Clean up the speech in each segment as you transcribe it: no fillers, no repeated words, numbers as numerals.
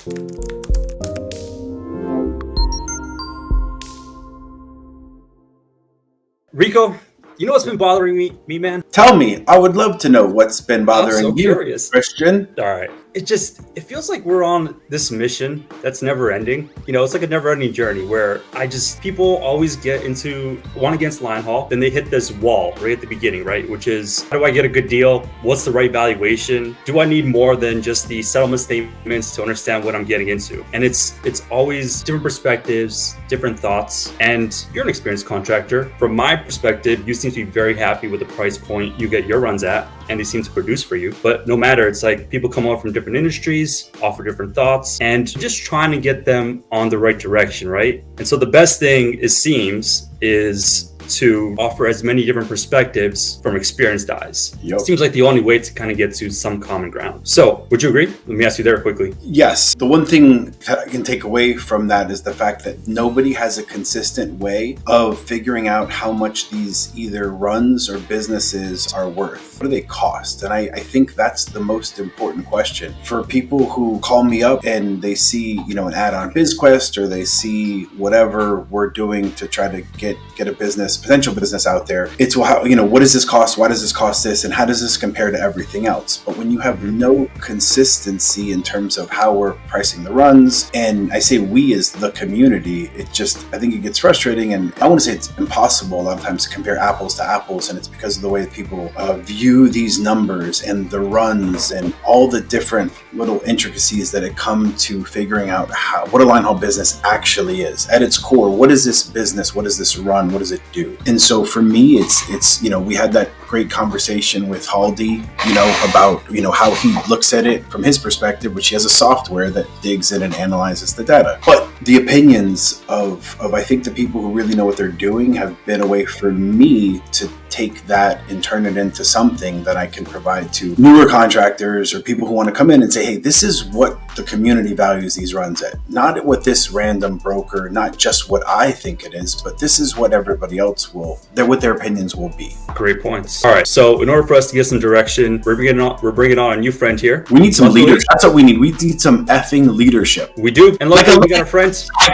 Rico, you know what's been bothering me, man? Tell me. I would love to know what's been bothering you, curious. Christian. All right. It feels like we're on this mission that's never ending. You know, it's like a never ending journey where people always want to get into Linehaul, then they hit this wall right at the beginning, right? Which is, how do I get a good deal? What's the right valuation? Do I need more than just the settlement statements to understand what I'm getting into? And it's always different perspectives, different thoughts. And you're an experienced contractor. From my perspective, you seem to be very happy with the price point you get your runs at, and they seem to produce for you. But no matter, it's like people come over from different industries, offer different thoughts, and just trying to get them on the right direction, right? And so the best thing, it seems, is to offer as many different perspectives from experienced eyes. Yep. Seems like the only way to kind of get to some common ground. So, would you agree? Let me ask you there quickly. Yes. The one thing that I can take away from that is the fact that nobody has a consistent way of figuring out how much these either runs or businesses are worth. What do they cost? And I think that's the most important question. For people who call me up and they see, an ad on BizQuest, or they see whatever we're doing to try to get a potential business out there, it's, well, what does this cost? Why does this cost this? And how does this compare to everything else? But when you have no consistency in terms of how we're pricing the runs, and I say we as the community, I think it gets frustrating, and I want to say it's impossible a lot of times to compare apples to apples. And it's because of the way that people view these numbers and the runs and all the different little intricacies that it come to figuring out what a Linehaul business actually is. At its core, what is this business? What is this run? What does it do? And so for me, it's we had that great conversation with Haldi, about how he looks at it from his perspective, which he has a software that digs in and analyzes the data. But the opinions of I think the people who really know what they're doing have been a way for me to take that and turn it into something that I can provide to newer contractors or people who want to come in and say, hey, this is what the community values these runs at. Not what this random broker, not just what I think it is, but this is what everybody else what their opinions will be. Great points. All right. So in order for us to get some direction, we're bringing on a new friend here. We need some leadership. That's what we need. We need some effing leadership. We do. And luckily we got a friend.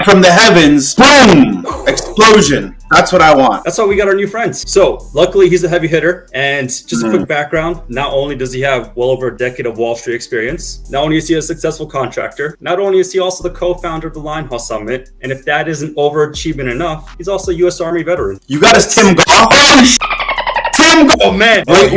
From the heavens, boom, explosion. That's what I want. That's why we got our new friends. So luckily he's a heavy hitter, and just a quick background. Not only does he have well over a decade of Wall Street experience, not only is he a successful contractor, not only is he also the co-founder of the Linehaul Summit, and if that isn't overachievement enough, he's also a U.S. Army veteran. You got us Tim Goff? Tim Goff! Oh man. I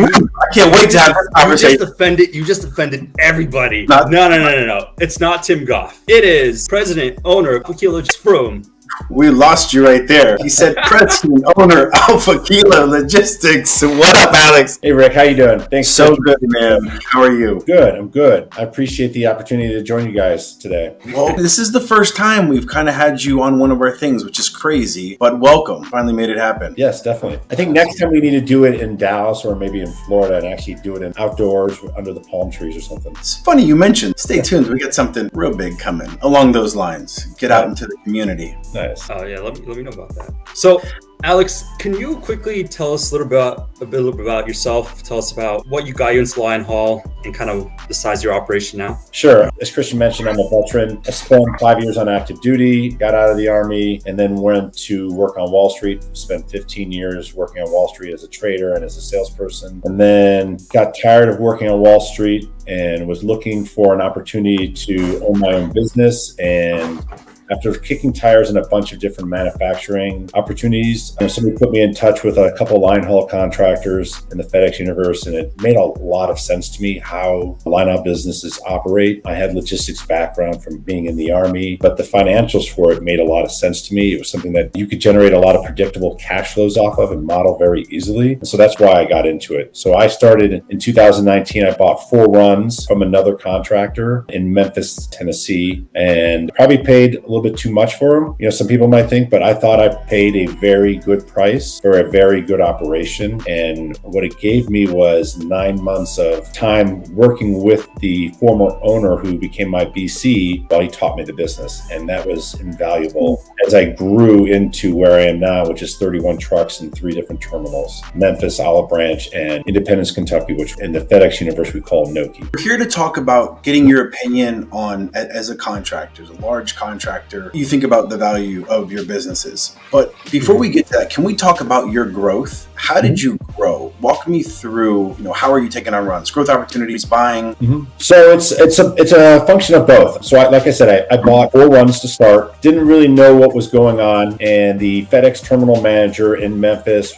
can't wait to have this conversation. You just offended everybody. No. It's not Tim Goff. It is president, owner of Frum. We lost you right there. He said president, owner, Alpha Kilo Logistics. What up, Alex? Hey, Rick. How you doing? Thanks. So good, man. How are you? Good. I'm good. I appreciate the opportunity to join you guys today. Well, this is the first time we've kind of had you on one of our things, which is crazy, but welcome. Finally made it happen. Yes, definitely. I think next time we need to do it in Dallas or maybe in Florida and actually do it in outdoors under the palm trees or something. It's funny you mentioned. Stay tuned. We got something real big coming along those lines. Get out into the community. Nice. Oh yeah, let me know about that. So, Alex, can you quickly tell us a little bit about yourself? Tell us about what you got you into Linehaul and kind of the size of your operation now. Sure. As Christian mentioned, I'm a veteran. I spent 5 years on active duty, got out of the Army, and then went to work on Wall Street. Spent 15 years working on Wall Street as a trader and as a salesperson. And then got tired of working on Wall Street and was looking for an opportunity to own my own business. And after kicking tires in a bunch of different manufacturing opportunities, somebody put me in touch with a couple Linehaul contractors in the FedEx universe, and it made a lot of sense to me how Linehaul businesses operate. I had logistics background from being in the Army, but the financials for it made a lot of sense to me. It was something that you could generate a lot of predictable cash flows off of and model very easily. And so that's why I got into it. So I started in 2019. I bought 4 runs from another contractor in Memphis, Tennessee, and probably paid a little bit too much for him. Some people might think, but I thought I paid a very good price for a very good operation. And what it gave me was 9 months of time working with the former owner who became my BC while he taught me the business. And that was invaluable as I grew into where I am now, which is 31 trucks in 3 different terminals: Memphis, Olive Branch, and Independence, Kentucky, which in the FedEx universe we call Noki. We're here to talk about getting your opinion on, as a contractor, as a large contractor, you think about the value of your businesses. But before we get to that, can we talk about your growth? How did you grow? Walk me through, how are you taking on runs, growth opportunities, buying? So it's a function of both. So like I said, I bought 4 runs to start, didn't really know what was going on. And the FedEx terminal manager in Memphis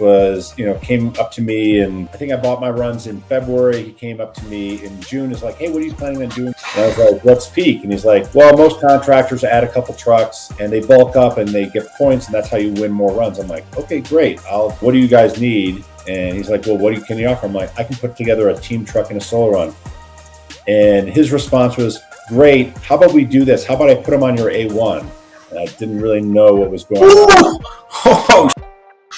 came up to me, and I think I bought my runs in February. He came up to me in June. Is like, hey, what are you planning on doing? And I was like, what's peak? And he's like, well, most contractors add a couple trucks and they bulk up and they get points, and that's how you win more runs. I'm like, okay, great. What do you guys need? And he's like, well, can you offer? I'm like, I can put together a team truck and a solo run. And his response was, great. How about we do this? How about I put them on your A1? And I didn't really know what was going on.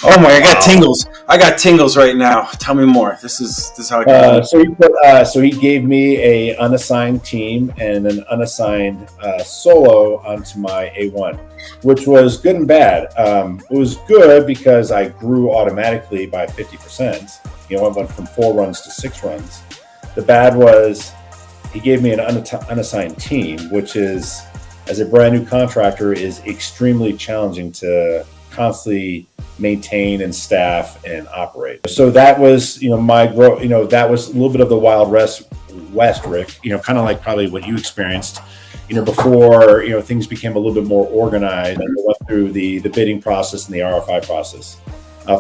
Oh my! I got tingles. I got tingles right now. Tell me more. This is how it goes. So he gave me a unassigned team and an unassigned solo onto my A1, which was good and bad. It was good because I grew automatically by 50%. I went from 4 runs to 6 runs. The bad was he gave me an unassigned team, which is, as a brand new contractor, is extremely challenging to constantly maintain and staff and operate. So that was, my growth. That was a little bit of the Wild West, Rick. Kind of like probably what you experienced. Before things became a little bit more organized, and we went through the bidding process and the RFI process.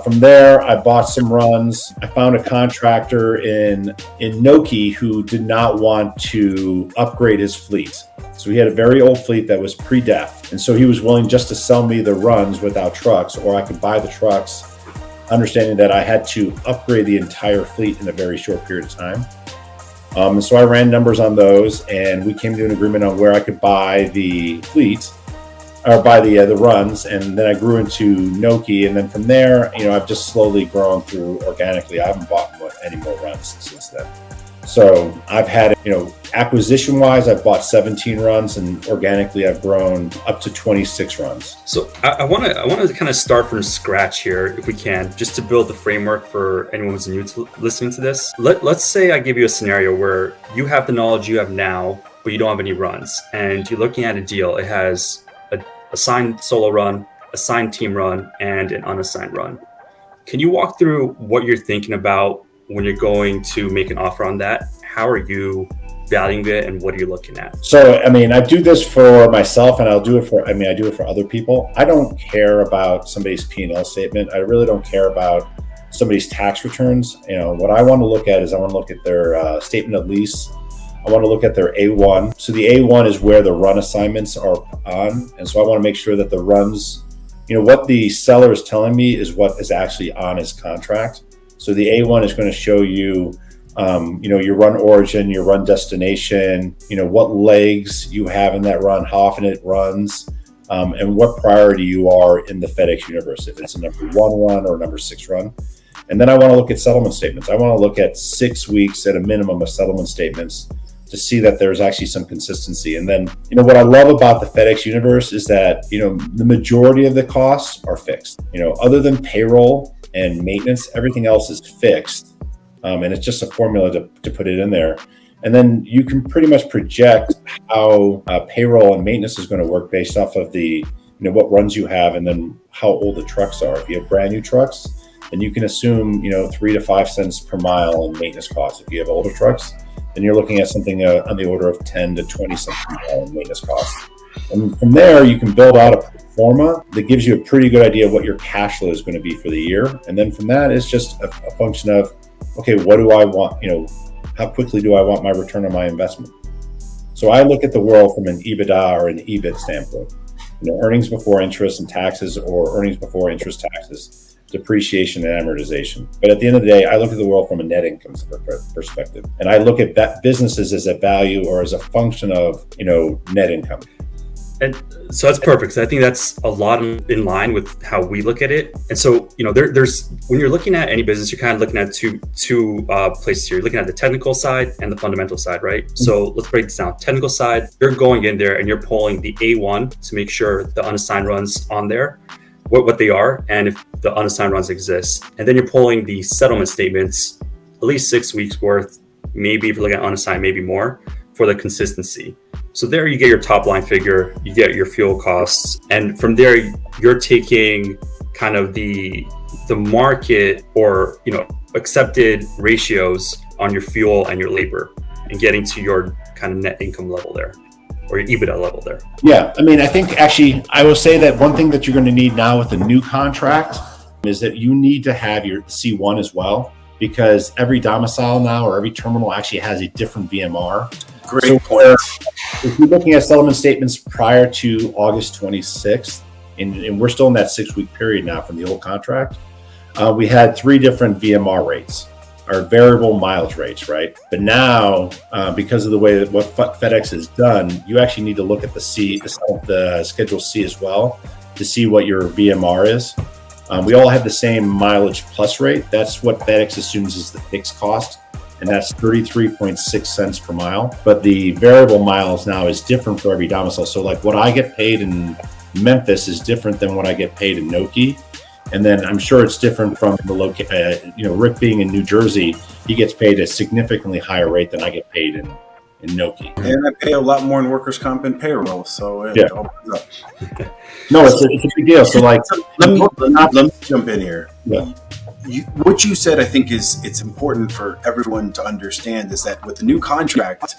From there, I bought some runs. I found a contractor in Noki who did not want to upgrade his fleet. So he had a very old fleet that was pre-def. And so he was willing just to sell me the runs without trucks, or I could buy the trucks, understanding that I had to upgrade the entire fleet in a very short period of time. And so I ran numbers on those, and we came to an agreement on where I could buy the fleet, or buy the runs. And then I grew into Noki. And then from there, I've just slowly grown through organically. I haven't bought any more runs since then. So I've had, acquisition wise, I've bought 17 runs, and organically I've grown up to 26 runs. So I want to kind of start from scratch here, if we can, just to build the framework for anyone who's new to listening to this. Let's say I give you a scenario where you have the knowledge you have now, but you don't have any runs, and you're looking at a deal. It has a assigned solo run, assigned team run, and an unassigned run. Can you walk through what you're thinking about when you're going to make an offer on that? How are you valuing it, and what are you looking at? So, I do this for myself, and I do it for other people. I don't care about somebody's P&L statement. I really don't care about somebody's tax returns. What I want to look at is I want to look at their statement of lease. I want to look at their A1. So the A1 is where the run assignments are on. And so I want to make sure that the runs, what the seller is telling me is what is actually on his contract. So the A1 is going to show you, your run origin, your run destination, what legs you have in that run, how often it runs, and what priority you are in the FedEx universe, if it's a number 1 run or number 6 run. And then I want to look at settlement statements. I want to look at 6 weeks at a minimum of settlement statements to see that there's actually some consistency. And then, what I love about the FedEx universe is that, the majority of the costs are fixed. Other than payroll and maintenance, everything else is fixed. And it's just a formula to put it in there. And then you can pretty much project how payroll and maintenance is going to work based off of the, what runs you have, and then how old the trucks are. If you have brand new trucks, then you can assume, 3 to 5 cents per mile in maintenance costs. If you have older trucks, then you're looking at something on the order of 10 to 20 cents per mile in maintenance costs. And from there, you can build out a pro forma that gives you a pretty good idea of what your cash flow is going to be for the year. And then from that, it's just a function of, okay, what do I want? How quickly do I want my return on my investment? So I look at the world from an EBITDA or an EBIT standpoint, earnings before interest and taxes, or earnings before interest, taxes, depreciation and amortization. But at the end of the day, I look at the world from a net income perspective, and I look at that businesses as a value or as a function of, net income. And so that's perfect. So I think that's a lot in line with how we look at it. And so, there's when you're looking at any business, you're kind of looking at two places here. You're looking at the technical side and the fundamental side, right? Mm-hmm. So let's break this down. Technical side, you're going in there and you're pulling the A1 to make sure the unassigned runs on there, what they are, and if the unassigned runs exist. And then you're pulling the settlement statements, at least 6 weeks worth, maybe if you're looking at unassigned, maybe more, for the consistency. So there you get your top line figure, you get your fuel costs, and from there you're taking kind of the market or accepted ratios on your fuel and your labor and getting to your kind of net income level there or your EBITDA level there. Yeah, I mean, I think actually I will say that one thing that you're going to need now with the new contract is that you need to have your C1 as well, because every domicile now or every terminal actually has a different VMR. Great point. If you're looking at settlement statements prior to August 26th, and we're still in that 6-week period now from the old contract, we had 3 different VMR rates, or variable mileage rates, right? But now, because of the way that what FedEx has done, you actually need to look at the Schedule C as well to see what your VMR is. We all have the same mileage plus rate. That's what FedEx assumes is the fixed cost, and that's 33.6 cents per mile. But the variable miles now is different for every domicile. So like what I get paid in Memphis is different than what I get paid in Noki. And then I'm sure it's different from the Rick being in New Jersey, he gets paid a significantly higher rate than I get paid in Noki. And I pay a lot more in workers' comp and payroll. So it all goes up. No, it's a big deal. So like, let me jump in here. Yeah. What you said, I think it's important for everyone to understand is that with the new contract,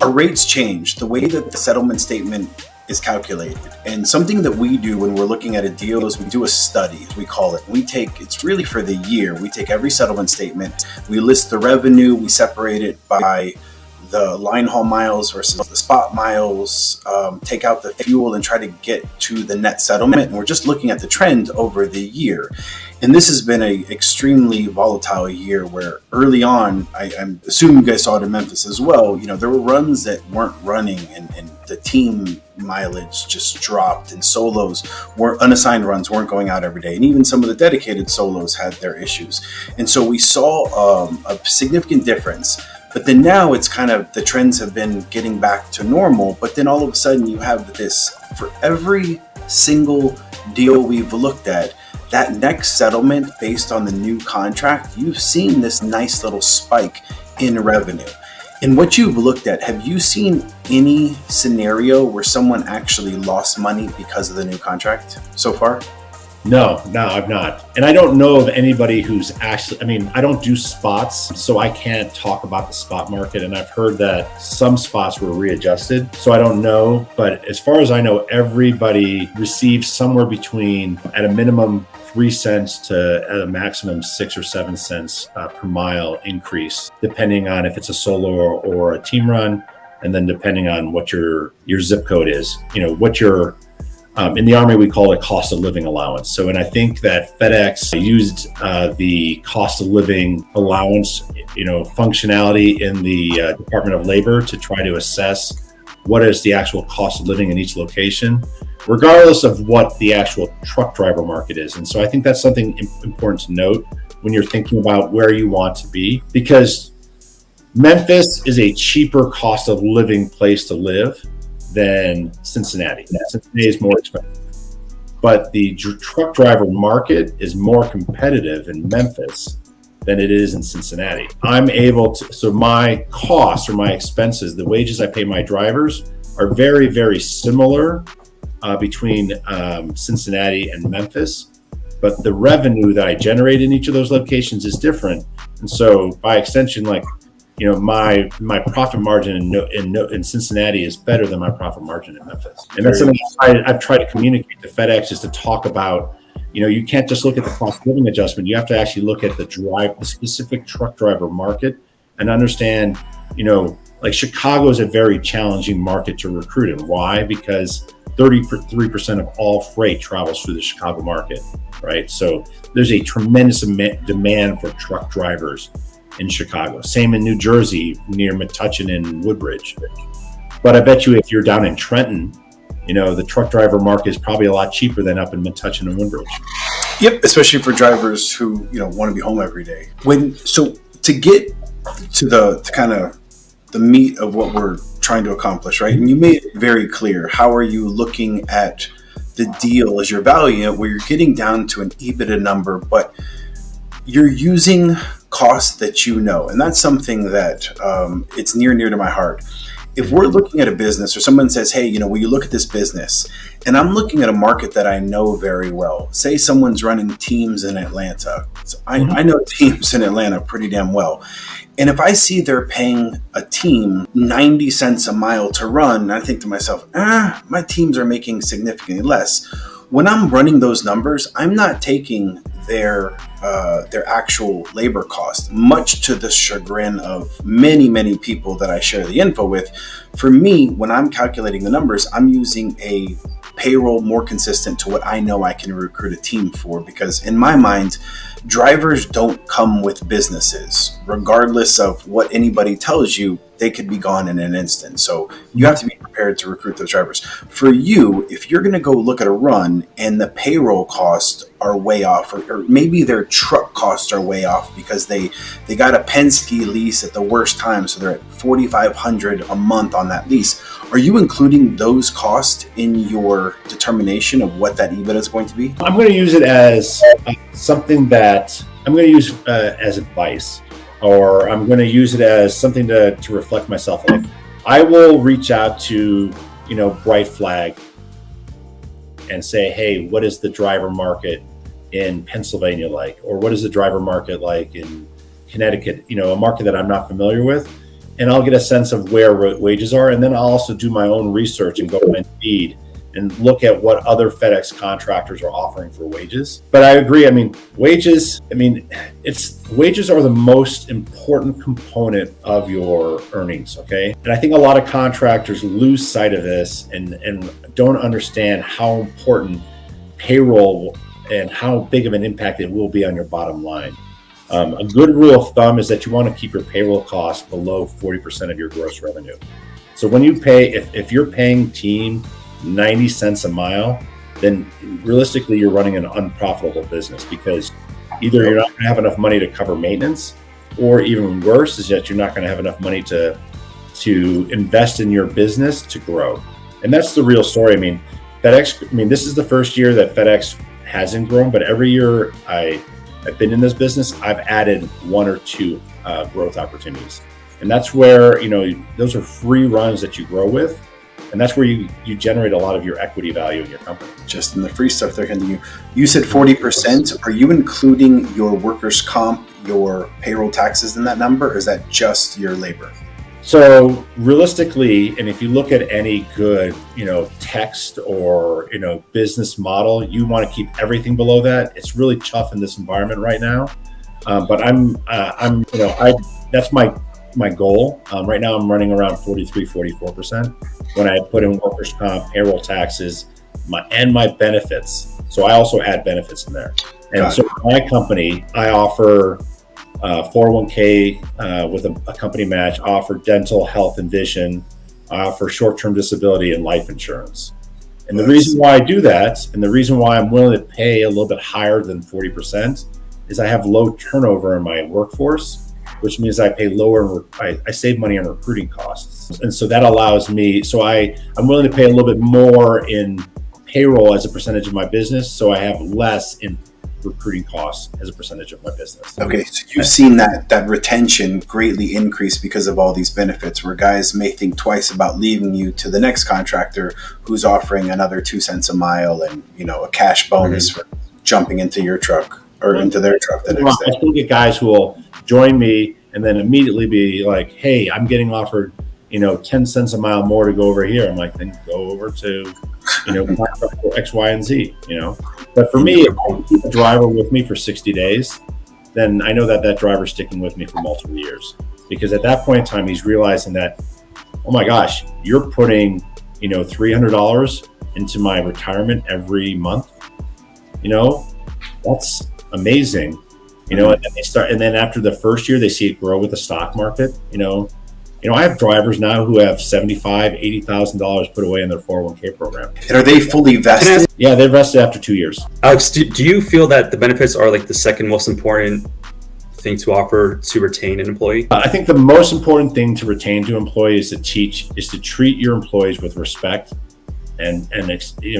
our rates change. The way that the settlement statement is calculated, and something that we do when we're looking at a deal is we do a study, as we call it. It's really for the year. We take every settlement statement, we list the revenue, we separate it by the line haul miles versus the spot miles, take out the fuel and try to get to the net settlement. And we're just looking at the trend over the year. And this has been an extremely volatile year where early on, I'm assuming you guys saw it in Memphis as well, there were runs that weren't running and the team mileage just dropped, and unassigned runs weren't going out every day. And even some of the dedicated solos had their issues. And so we saw a significant difference. But then now it's kind of, the trends have been getting back to normal. But then all of a sudden you have this, for every single deal we've looked at, that next settlement based on the new contract, you've seen this nice little spike in revenue. In what you've looked at, have you seen any scenario where someone actually lost money because of the new contract so far? No, I've not. And I don't know of anybody who's actually, I don't do spots, so I can't talk about the spot market. And I've heard that some spots were readjusted, so I don't know. But as far as I know, everybody receives somewhere between, at a minimum, 3 cents to at a maximum 6 or 7 cents per mile increase, depending on if it's a solo or a team run, and then depending on what your zip code is, what your in the Army, we call it cost of living allowance. So, and I think that FedEx used the cost of living allowance, functionality in the Department of Labor to try to assess what is the actual cost of living in each location, regardless of what the actual truck driver market is. And so I think that's something important to note when you're thinking about where you want to be, because Memphis is a cheaper cost of living place to live than Cincinnati. Cincinnati is more expensive. But the truck driver market is more competitive in Memphis than it is in Cincinnati. I'm able to, so my costs or my expenses, the wages I pay my drivers are very, very similar between Cincinnati and Memphis. But the revenue that I generate in each of those locations is different. And so by extension, my profit margin in Cincinnati is better than my profit margin in Memphis. And that's something I've tried to communicate to FedEx, is to talk about, you can't just look at the cost of living adjustment. You have to actually look at the specific truck driver market and understand, Chicago is a very challenging market to recruit in. Why? Because 33% of all freight travels through the Chicago market, right? So there's a tremendous demand for truck drivers in Chicago. Same in New Jersey, near Metuchen and Woodbridge. But I bet you if you're down in Trenton, The truck driver market is probably a lot cheaper than up in Metuchen and Woodbridge. Yep, especially for drivers who want to be home every day. So to get to the kind of the meat of what we're trying to accomplish, right? And you made it very clear. How are you looking at the deal as you're valuing it, where you're getting down to an EBITDA number, but you're using costs that and that's something that it's near to my heart. If we're looking at a business, or someone says, hey, will you look at this business? And I'm looking at a market that I know very well. Say someone's running teams in Atlanta. So I know teams in Atlanta pretty damn well. And if I see they're paying a team 90 cents a mile to run, I think to myself, my teams are making significantly less. When I'm running those numbers, I'm not taking their actual labor cost, much to the chagrin of many people that I share the info with. For me, when I'm calculating the numbers, I'm using a payroll more consistent to what I know I can recruit a team for, because in my mind, drivers don't come with businesses. Regardless of what anybody tells you, they could be gone in an instant. So you have to be prepared to recruit those drivers. For you, if you're going to go look at a run and the payroll costs are way off, or maybe their truck costs are way off because they got a Penske lease at the worst time, so they're at $4,500 a month on that lease. Are you including those costs in your determination of what that EBITDA is going to be? I'm going to use it as something that I'm going to use as advice, or I'm going to use it as something to reflect myself on. I will reach out to, Bright Flag and say, hey, what is the driver market in Pennsylvania like? Or what is the driver market like in Connecticut? A market that I'm not familiar with. And I'll get a sense of where wages are. And then I'll also do my own research and go on Indeed and look at what other FedEx contractors are offering for wages. But I agree. Wages are the most important component of your earnings. Okay. And I think a lot of contractors lose sight of this and don't understand how important payroll and how big of an impact it will be on your bottom line. A good rule of thumb is that you want to keep your payroll costs below 40% of your gross revenue. So when you pay, if you're paying team 90 cents a mile, then realistically you're running an unprofitable business, because either you're not going to have enough money to cover maintenance, or even worse is that you're not going to have enough money to invest in your business to grow. And that's the real story. FedEx, this is the first year that FedEx hasn't grown, but every year I've been in this business, I've added one or two growth opportunities. And that's where, those are free runs that you grow with. And that's where you generate a lot of your equity value in your company. Just in the free stuff there, you said 40%. Are you including your workers' comp, your payroll taxes in that number? Or is that just your labor? So realistically, and if you look at any good, text or, business model, you want to keep everything below that. It's really tough in this environment right now. But that's my goal. Right now I'm running around 44%. When I put in workers' comp, payroll taxes, my benefits. So I also add benefits in there. And so my company, I offer 401k with a company match. I offer dental, health, and vision. I offer short-term disability and life insurance. And the reason why I do that, and the reason why I'm willing to pay a little bit higher than 40%, is I have low turnover in my workforce, which means I pay lower. I save money on recruiting costs, and so that allows me. So I'm willing to pay a little bit more in payroll as a percentage of my business, so I have less in recruiting costs as a percentage of my business. Okay, so you've seen that retention greatly increase because of all these benefits, where guys may think twice about leaving you to the next contractor who's offering another 2 cents a mile and a cash bonus for jumping into your truck or into their truck the next day. I still get guys who will join me and then immediately be like, hey, I'm getting offered 10 cents a mile more to go over here. I'm like, then go over to X, Y, and Z. But for me, if I keep a driver with me for 60 days, then I know that driver's sticking with me for multiple years, because at that point in time, he's realizing that, oh my gosh, you're putting $300 into my retirement every month. That's amazing. And then and then after the first year, they see it grow with the stock market. I have drivers now who have $75,000, $80,000 put away in their 401k program. And are they fully vested? Yeah, they're vested after 2 years. Alex, do you feel that the benefits are like the second most important thing to offer to retain an employee? I think the most important thing to retain to employees is to treat your employees with respect and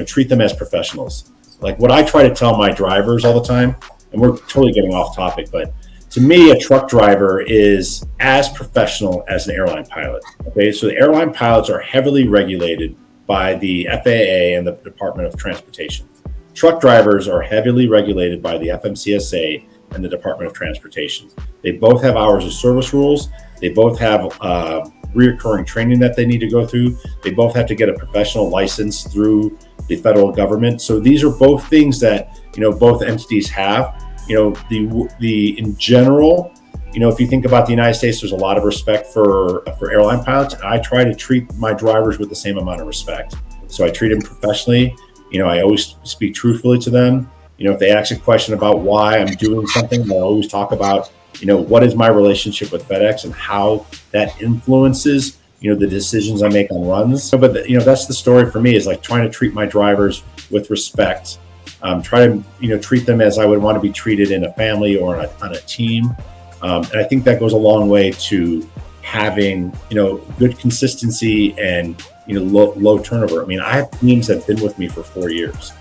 treat them as professionals. Like what I try to tell my drivers all the time, and we're totally getting off topic, but to me, a truck driver is as professional as an airline pilot. Okay, so the airline pilots are heavily regulated by the FAA and the Department of Transportation. Truck drivers are heavily regulated by the FMCSA and the Department of Transportation. They both have hours of service rules. They both have reoccurring training that they need to go through. They both have to get a professional license through the federal government. So these are both things that both entities have. In general, if you think about the United States, there's a lot of respect for airline pilots. I try to treat my drivers with the same amount of respect. So I treat them professionally. I always speak truthfully to them. If they ask a question about why I'm doing something, I always talk about, what is my relationship with FedEx and how that influences, the decisions I make on runs. But that's the story for me, is like trying to treat my drivers with respect. Try to treat them as I would want to be treated in a family or on a team, and I think that goes a long way to having good consistency and low turnover. I mean, I have teams that have been with me for 4 years.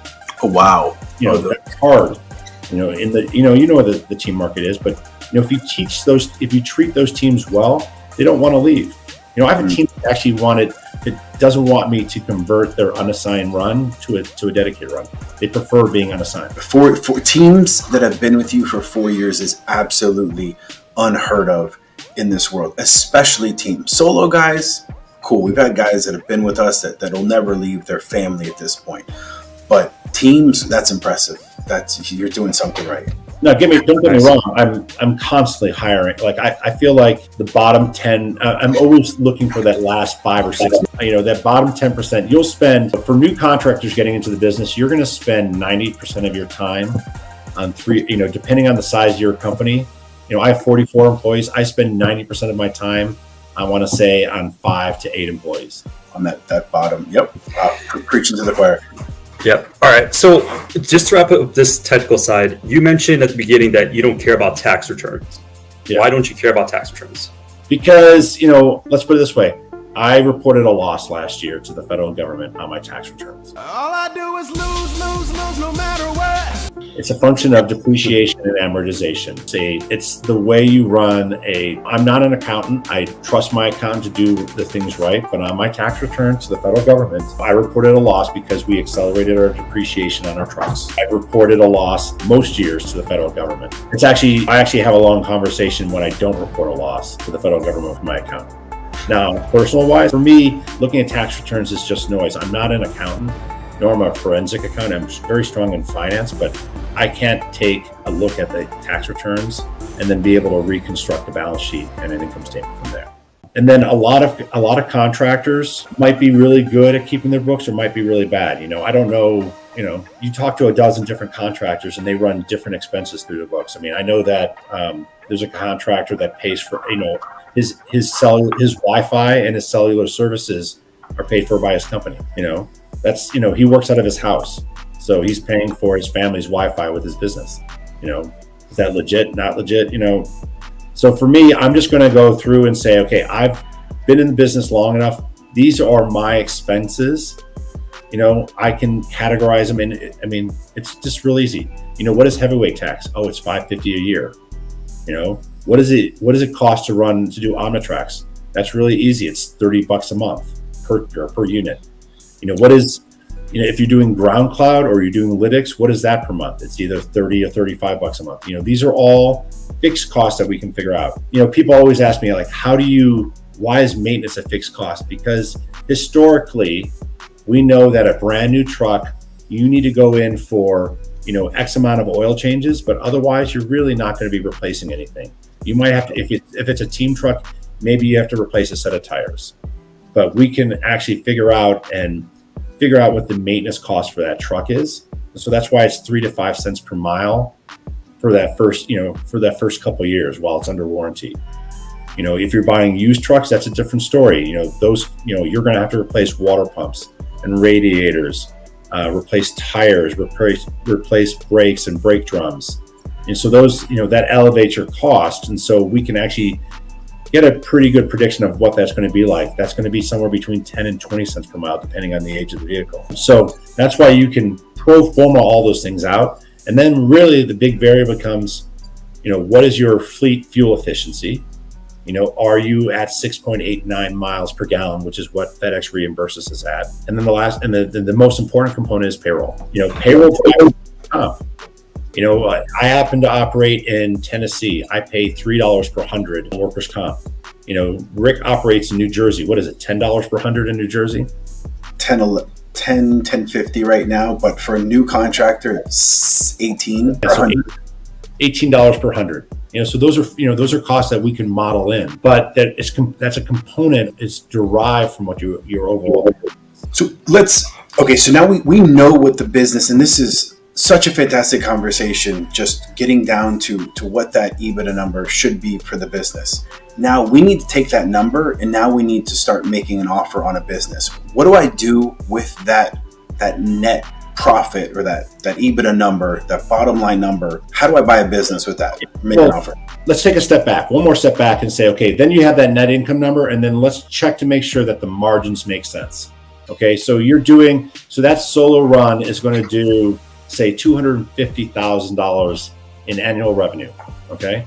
Oh wow! That's hard. The team market is, but if you treat those teams well, they don't want to leave. I have a team that actually doesn't want me to convert their unassigned run to a dedicated run. They prefer being unassigned. For teams that have been with you for 4 years is absolutely unheard of in this world, especially teams. Solo guys, cool. We've had guys that have been with us that'll never leave their family at this point. But teams, that's impressive. You're doing something right. No, don't get me wrong. I'm constantly hiring. Like I feel like the bottom 10. I'm always looking for that last 5 or 6. That bottom 10%. You'll spend, for new contractors getting into the business, you're going to spend 90% of your time on 3. Depending on the size of your company. I have 44 employees. I spend 90% of my time, I want to say, on 5 to 8 employees. On that bottom. Yep. Preaching to the choir. Yep. All right. So just to wrap up this technical side, you mentioned at the beginning that you don't care about tax returns. Yeah. Why don't you care about tax returns? Because, let's put it this way. I reported a loss last year to the federal government on my tax returns. All I do is lose no matter what. It's a function of depreciation and amortization. It's the way you run I'm not an accountant. I trust my accountant to do the things right. But on my tax return to the federal government, I reported a loss because we accelerated our depreciation on our trucks. I reported a loss most years to the federal government. I actually have a long conversation when I don't report a loss to the federal government with my accountant. Now, personal wise, for me, looking at tax returns is just noise. I'm not an accountant, nor am I a forensic accountant. I'm very strong in finance, but I can't take a look at the tax returns and then be able to reconstruct a balance sheet and an income statement from there. And then a lot of contractors might be really good at keeping their books or might be really bad. I don't know. You talk to a dozen different contractors and they run different expenses through the books. I mean, I know that there's a contractor that pays for his Wi-Fi and his cellular services are paid for by his company. That's he works out of his house, so he's paying for his family's Wi-Fi with his business. Is that legit? Not legit? So for me, I'm just going to go through and say, okay, I've been in the business long enough. These are my expenses. I can categorize them in. I mean, it's just real easy. What is heavyweight tax? Oh, it's $550 a year. What does it cost to do Omnitrax? That's really easy. It's $30 a month per unit. If you're doing ground cloud or you're doing Lytics, what is that per month? It's either $30 or $35 a month. These are all fixed costs that we can figure out. People always ask me, like, why is maintenance a fixed cost? Because historically, we know that a brand new truck, you need to go in for X amount of oil changes, but otherwise you're really not going to be replacing anything. You might have to, if it's a team truck, maybe you have to replace a set of tires. But we can actually figure out what the maintenance cost for that truck is. So that's why it's 3 to 5 cents per mile for that first couple of years while it's under warranty. If you're buying used trucks, that's a different story. Those, you're going to have to replace water pumps and radiators, replace tires, replace brakes and brake drums. And so those, that elevates your cost. And so we can actually get a pretty good prediction of what that's going to be like. That's going to be somewhere between 10 and 20 cents per mile, depending on the age of the vehicle. So that's why you can pro forma all those things out. And then really the big variable becomes, what is your fleet fuel efficiency? Are you at 6.89 miles per gallon, which is what FedEx reimburses us at? And then the most important component is payroll. Payroll. I happen to operate in Tennessee. I pay $3 per 100 workers' comp. Rick operates in New Jersey. What is it, $10 per 100 in New Jersey? 10.50 right now, but for a new contractor, it's 18 per 100. $18 per 100. So those are costs that we can model in, but that's a component. It's derived from what your overall. So so now we know what the business, and this is such a fantastic conversation, just getting down to what that EBITDA number should be for the business. Now we need to take that number, and now we need to start making an offer on a business. What do I do with that net profit or that EBITDA number, that bottom line number? How do I buy a business with that? Make an offer. Let's take one more step back and say, okay, then you have that net income number, and then let's check to make sure that the margins make sense. Okay, so that solo run is going to do, say, $250,000 in annual revenue. Okay,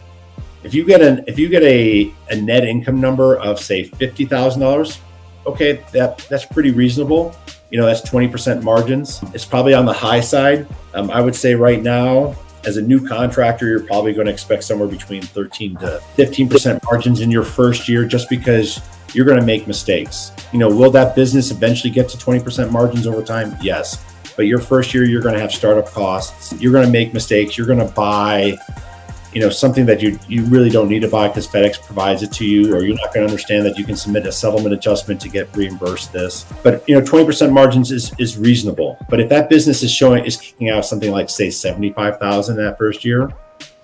if you get a net income number of, say, $50,000, okay, that's pretty reasonable. That's 20% margins. It's probably on the high side. I would say right now, as a new contractor, you're probably going to expect somewhere between 13 to 15% margins in your first year, just because you're going to make mistakes. Will that business eventually get to 20% margins over time? Yes. But your first year, you're going to have startup costs. You're going to make mistakes. You're going to buy, something that you really don't need to buy because FedEx provides it to you, or you're not going to understand that you can submit a settlement adjustment to get reimbursed this. But 20% margins is reasonable. But if that business is kicking out something like, say, $75,000 that first year,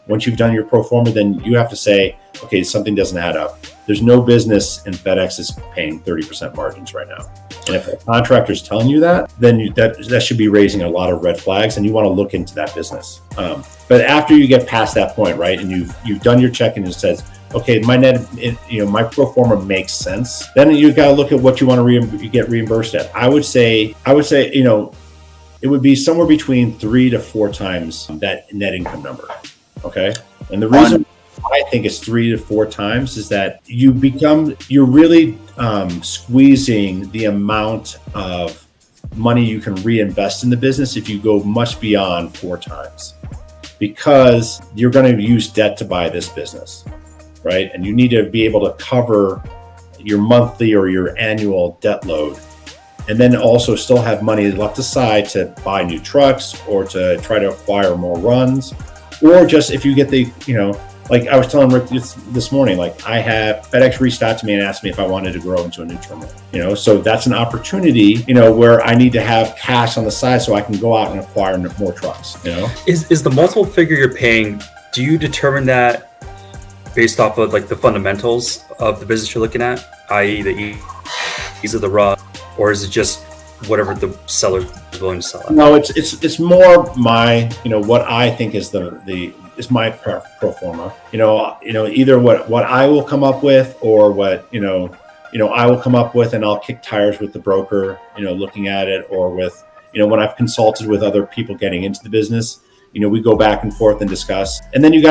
once you've done your pro forma, then you have to say, okay, something doesn't add up. There's no business in FedEx is paying 30% margins right now. And if a contractor is telling you that, then that should be raising a lot of red flags, and you want to look into that business. But after you get past that point, right, and you've done your check and it says, okay, my pro forma makes sense, then you got to look at what you want to get reimbursed at. I would say, it would be somewhere between 3 to 4 times that net income number. Okay, and the reason I think it's 3 to 4 times is that you're really squeezing the amount of money you can reinvest in the business if you go much beyond 4 times, because you're going to use debt to buy this business, right? And you need to be able to cover your monthly or your annual debt load, and then also still have money left aside to buy new trucks or to try to acquire more runs, or just if you get like I was telling Rick this morning, like I have FedEx reached out to me and asked me if I wanted to grow into a new terminal. So that's an opportunity, where I need to have cash on the side so I can go out and acquire more trucks. Is the multiple figure you're paying, do you determine that based off of like the fundamentals of the business you're looking at, i.e. the ease of the run, or is it just whatever the seller is willing to sell at? No, it's more my, what I think is is my pro forma. Either what I will come up with, or what I will come up with, and I'll kick tires with the broker, looking at it, or with when I've consulted with other people getting into the business, we go back and forth and discuss. And then you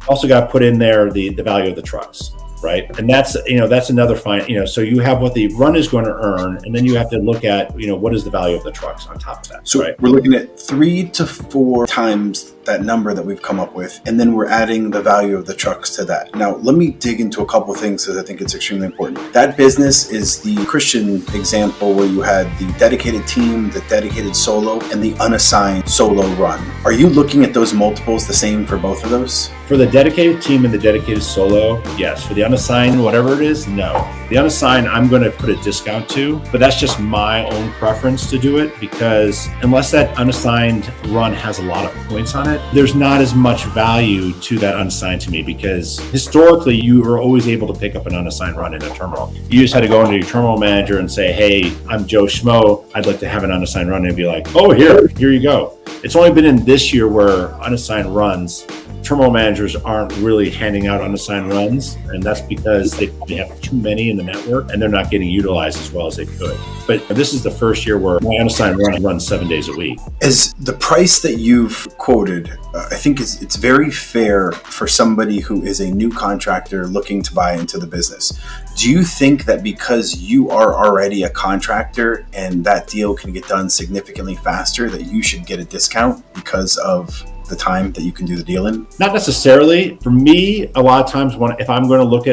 also got to put in there the value of the trucks. Right. And that's another fine, so you have what the run is going to earn, and then you have to look at, what is the value of the trucks on top of that. So right? We're looking at 3 to 4 times that number that we've come up with, and then we're adding the value of the trucks to that. Now, let me dig into a couple of things because I think it's extremely important. That business is the Christian example where you had the dedicated team, the dedicated solo, and the unassigned solo run. Are you looking at those multiples the same for both of those? For the dedicated team and the dedicated solo, yes. For the unassigned, whatever it is, no. The unassigned, I'm going to put a discount to, but that's just my own preference to do it, because unless that unassigned run has a lot of points on it, it, there's not as much value to that unassigned to me, because historically you were always able to pick up an unassigned run in a terminal. You just had to go into your terminal manager and say, hey, I'm Joe Schmo, I'd like to have an unassigned run, and be like, oh, here you go. It's only been in this year where unassigned runs, terminal managers aren't really handing out unassigned runs, and that's because they probably have too many in the network and they're not getting utilized as well as they could. But this is the first year where my unassigned run runs 7 days a week. As the price that you've quoted, I think it's very fair for somebody who is a new contractor looking to buy into the business. Do you think that because you are already a contractor and that deal can get done significantly faster, that you should get a discount because of the time that you can do the deal in? Not necessarily. For me, a lot of times if I'm going to look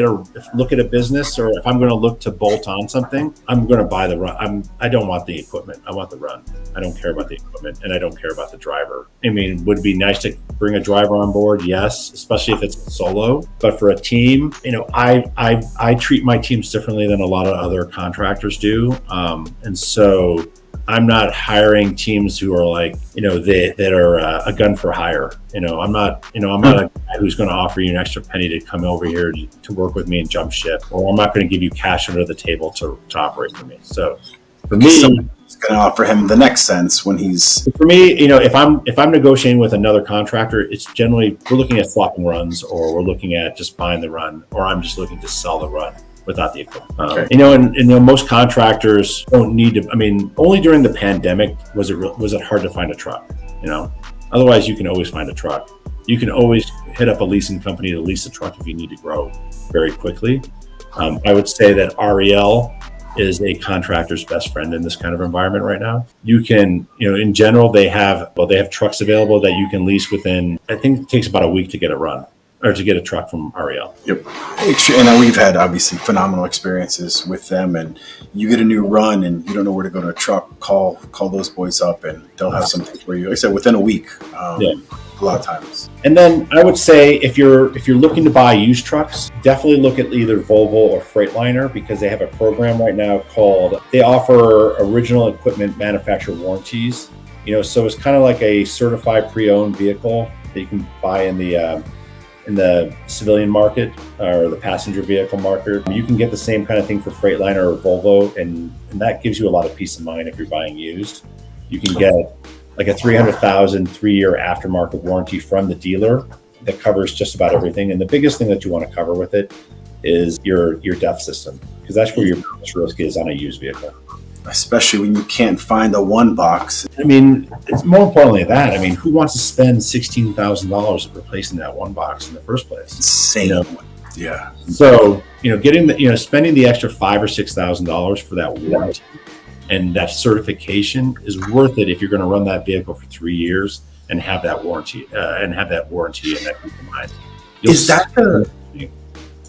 at a business, or if I'm going to look to bolt on something, I'm going to buy the run. I don't want the equipment. I want the run. I don't care about the equipment, and I don't care about the driver. I mean, would it be nice to bring a driver on board? Yes, especially if it's solo. But for a team, I treat my teams differently than a lot of other contractors do, and so I'm not hiring teams who are like, that are a gun for hire. I'm not a guy who's going to offer you an extra penny to come over here to work with me and jump ship, or I'm not going to give you cash under the table to operate for me. So for me, someone's going to offer him the next cents when he's. For me, if I'm negotiating with another contractor, it's generally we're looking at swapping runs, or we're looking at just buying the run, or I'm just looking to sell the run without the equipment. Okay. Most contractors don't need to. I mean, only during the pandemic was it hard to find a truck. Otherwise you can always find a truck. You can always hit up a leasing company to lease a truck if you need to grow very quickly. I would say that REL is a contractor's best friend in this kind of environment right now. You can, in general, they have trucks available that you can lease within. I think it takes about a week to get a run, or to get a truck from REL. Yep. And we've had obviously phenomenal experiences with them, and you get a new run and you don't know where to go to a truck, call those boys up and they'll have something for you. Like I said, within a week, a lot of times. And then I would say if you're looking to buy used trucks, definitely look at either Volvo or Freightliner, because they have a program right now they offer original equipment manufacturer warranties. So it's kind of like a certified pre-owned vehicle that you can buy in the civilian market or the passenger vehicle market. You can get the same kind of thing for Freightliner or Volvo, and that gives you a lot of peace of mind if you're buying used. You can get like a 300,000 3-year aftermarket warranty from the dealer that covers just about everything. And the biggest thing that you want to cover with it is your DEF system, because that's where your biggest risk is on a used vehicle. Especially when you can't find a one box. I mean, it's more importantly that. I mean, who wants to spend $16,000 replacing that one box in the first place? Insane. Yeah. So, spending the extra $5,000 or $6,000 for that warranty and that certification is worth it if you're going to run that vehicle for 3 years and have that warranty and that peace of mind. Is that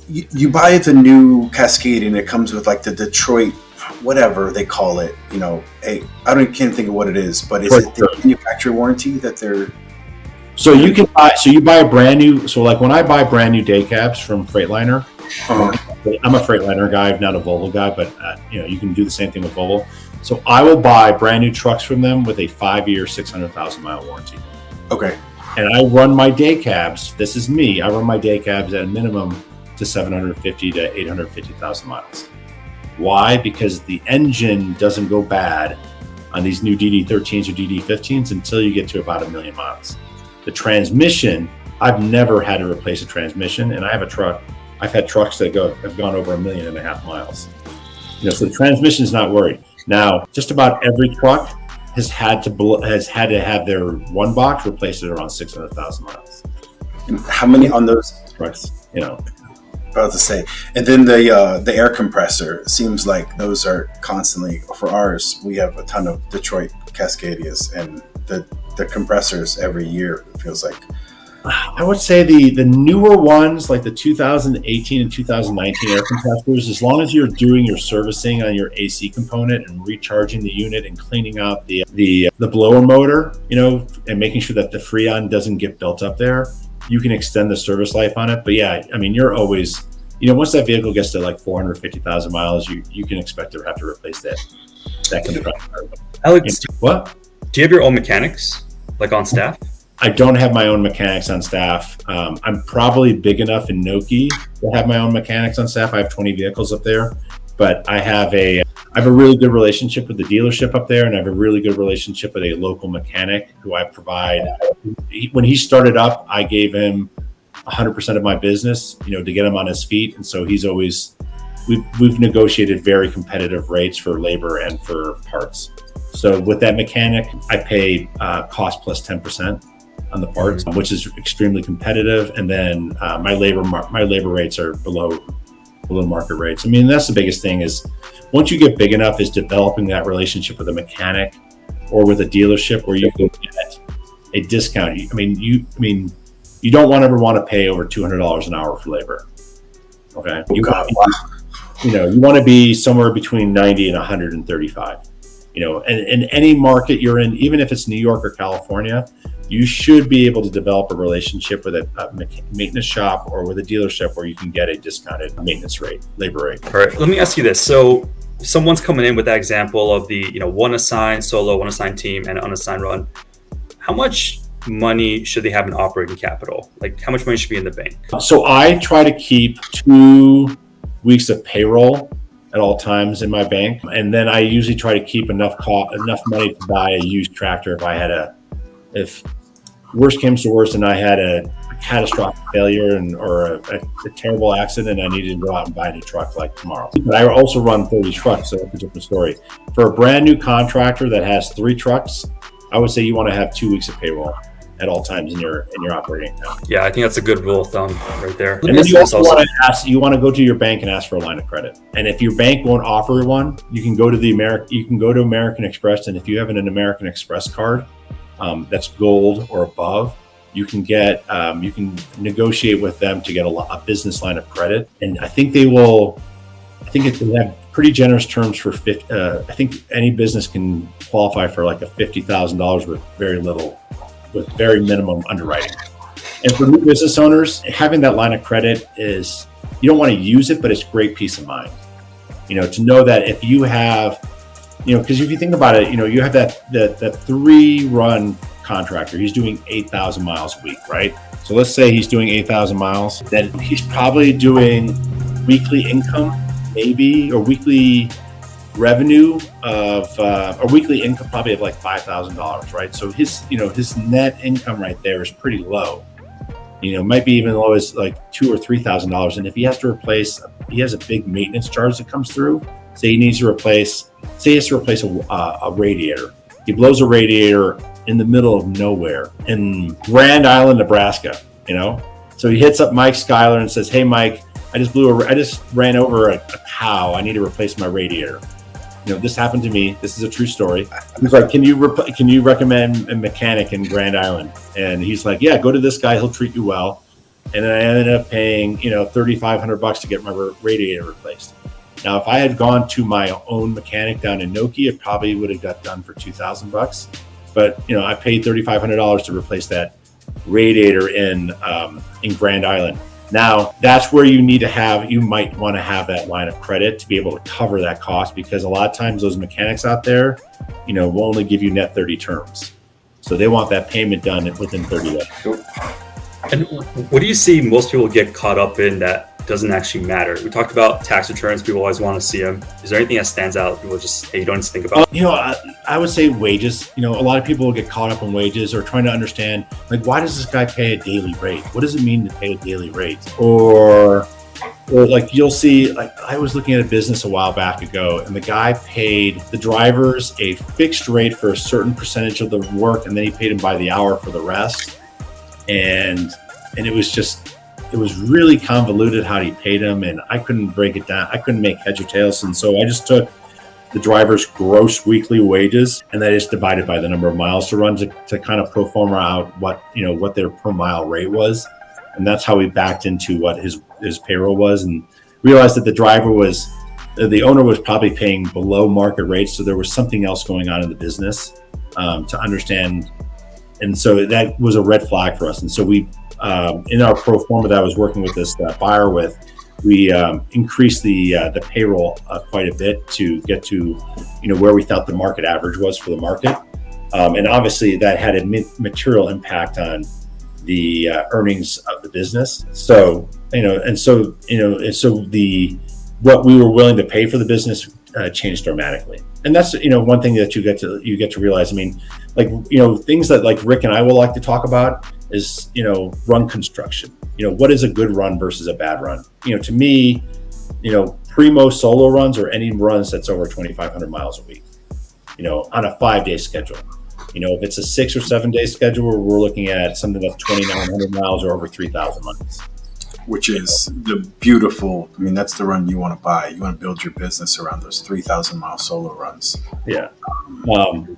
you buy the new Cascade and it comes with like the Detroit, whatever they call it, can't think of what it is, but is it the manufacturer warranty that they're? So you buy a brand new. So like when I buy brand new day cabs from Freightliner, I'm a Freightliner guy, not a Volvo guy, but you can do the same thing with Volvo. So I will buy brand new trucks from them with a 5-year, 600,000 mile warranty. Okay. And I run my day cabs. This is me. I run my day cabs at a minimum to 750 to 850,000 miles. Why? Because the engine doesn't go bad on these new DD13s or DD15s until you get to about 1 million miles. The transmission, I've never had to replace a transmission, and I have a truck. I've had trucks that have gone over 1.5 million miles. So the transmission is not worried. Now, just about every truck has had to have their one box replaced at around 600,000 miles. And how many on those trucks? About to say, and then the air compressor seems like those are constantly for ours. We have a ton of Detroit Cascadias, and the compressors every year, it feels like. I would say the newer ones, like the 2018 and 2019 air compressors, as long as you're doing your servicing on your AC component and recharging the unit and cleaning out the blower motor, and making sure that the Freon doesn't get built up there, you can extend the service life on it. But yeah, I mean, you're always, once that vehicle gets to like 450,000 miles, you can expect to have to replace that compressor. Alex, what? Do you have your own mechanics, like on staff? I don't have my own mechanics on staff. I'm probably big enough in Noki to have my own mechanics on staff. I have 20 vehicles up there, but I have a really good relationship with the dealership up there, and I have a really good relationship with a local mechanic who I provide. When he started up, I gave him 100% of my business, to get him on his feet. And so he's always, we've negotiated very competitive rates for labor and for parts. So with that mechanic, I pay cost plus 10% on the parts, which is extremely competitive. And then my labor rates are below market rates. I mean, that's the biggest thing is once you get big enough is developing that relationship with a mechanic or with a dealership where you can get a discount. You don't ever want to pay over $200 an hour for labor. Okay. You want to be somewhere between 90 and 135, and in any market you're in, even if it's New York or California, you should be able to develop a relationship with a maintenance shop or with a dealership where you can get a discounted maintenance rate, labor rate. All right. Let me ask you this. So someone's coming in with that example of the, one assigned solo, one assigned team, and unassigned run. How much money should they have in operating capital? Like how much money should be in the bank? So I try to keep 2 weeks of payroll at all times in my bank. And then I usually try to keep enough money to buy a used tractor if worst comes to worst and I had a catastrophic failure or a terrible accident, I needed to go out and buy a new truck like tomorrow. But I also run 30 trucks, so that's a different story. For a brand new contractor that has 3 trucks, I would say you want to have 2 weeks of payroll at all times in your operating account. Yeah, I think that's a good rule of thumb right there. And then you also want to go to your bank and ask for a line of credit. And if your bank won't offer one, you can go to American Express, and if you have an American Express card that's gold or above, you can negotiate with them to get a business line of credit. And I think they have pretty generous terms for I think any business can qualify for like a $50,000 with very minimum underwriting. And for new business owners, having that line of credit is, you don't want to use it, but it's great peace of mind. To know that if you have, because if you think about it, you have that 3-run contractor, he's doing 8,000 miles a week, right? So let's say he's doing 8,000 miles, then he's probably doing weekly income, maybe, or weekly revenue or weekly income probably of like $5,000, right? So his net income right there is pretty low. Might be even low as like $2,000 or $3,000. And if he has a big maintenance charge that comes through. Say he has to replace a radiator. He blows a radiator in the middle of nowhere in Grand Island, Nebraska. So he hits up Mike Schuyler and says, "Hey, Mike, I just ran over a cow. I need to replace my radiator. This happened to me. This is a true story." He's like, "Can you recommend a mechanic in Grand Island?" And he's like, "Yeah, go to this guy. He'll treat you well." And then I ended up paying, $3,500 to get my radiator replaced. Now, if I had gone to my own mechanic down in Noki, it probably would have got done for $2,000. But I paid $3,500 to replace that radiator in Grand Island. Now, that's where you might want to have that line of credit to be able to cover that cost, because a lot of times those mechanics out there, will only give you net 30 terms. So they want that payment done within 30 days. And what do you see most people get caught up in that doesn't actually matter? We talked about tax returns. People always want to see them. Is there anything that stands out? People just, hey, you don't need to think about? I would say wages. A lot of people get caught up in wages or trying to understand, like, why does this guy pay a daily rate? What does it mean to pay a daily rate? Or like you'll see, like I was looking at a business a while back ago, and the guy paid the drivers a fixed rate for a certain percentage of the work, and then he paid them by the hour for the rest. And it was really convoluted how he paid them, and I couldn't break it down. I couldn't make heads or tails. And so I just took the driver's gross weekly wages, and I just divided by the number of miles to run to kind of pro forma out what their per mile rate was. And that's how we backed into what his payroll was, and realized that the owner was probably paying below market rates. So there was something else going on in the business to understand. And so that was a red flag for us. And so we, in our pro forma that I was working with this buyer with, we increased the payroll quite a bit to get to, where we thought the market average was for the market. And obviously that had a material impact on the earnings of the business. So, what we were willing to pay for the business changed dramatically. And that's, one thing that you get to realize. I mean, things that like Rick and I will like to talk about is, run construction. What is a good run versus a bad run? To me, primo solo runs or any runs that's over 2,500 miles a week, on a 5-day schedule. If it's a 6 or 7 day schedule, we're looking at something that's 2,900 miles or over 3,000 miles. Which is the beautiful, that's the run you want to buy. You want to build your business around those 3,000 mile solo runs. Yeah.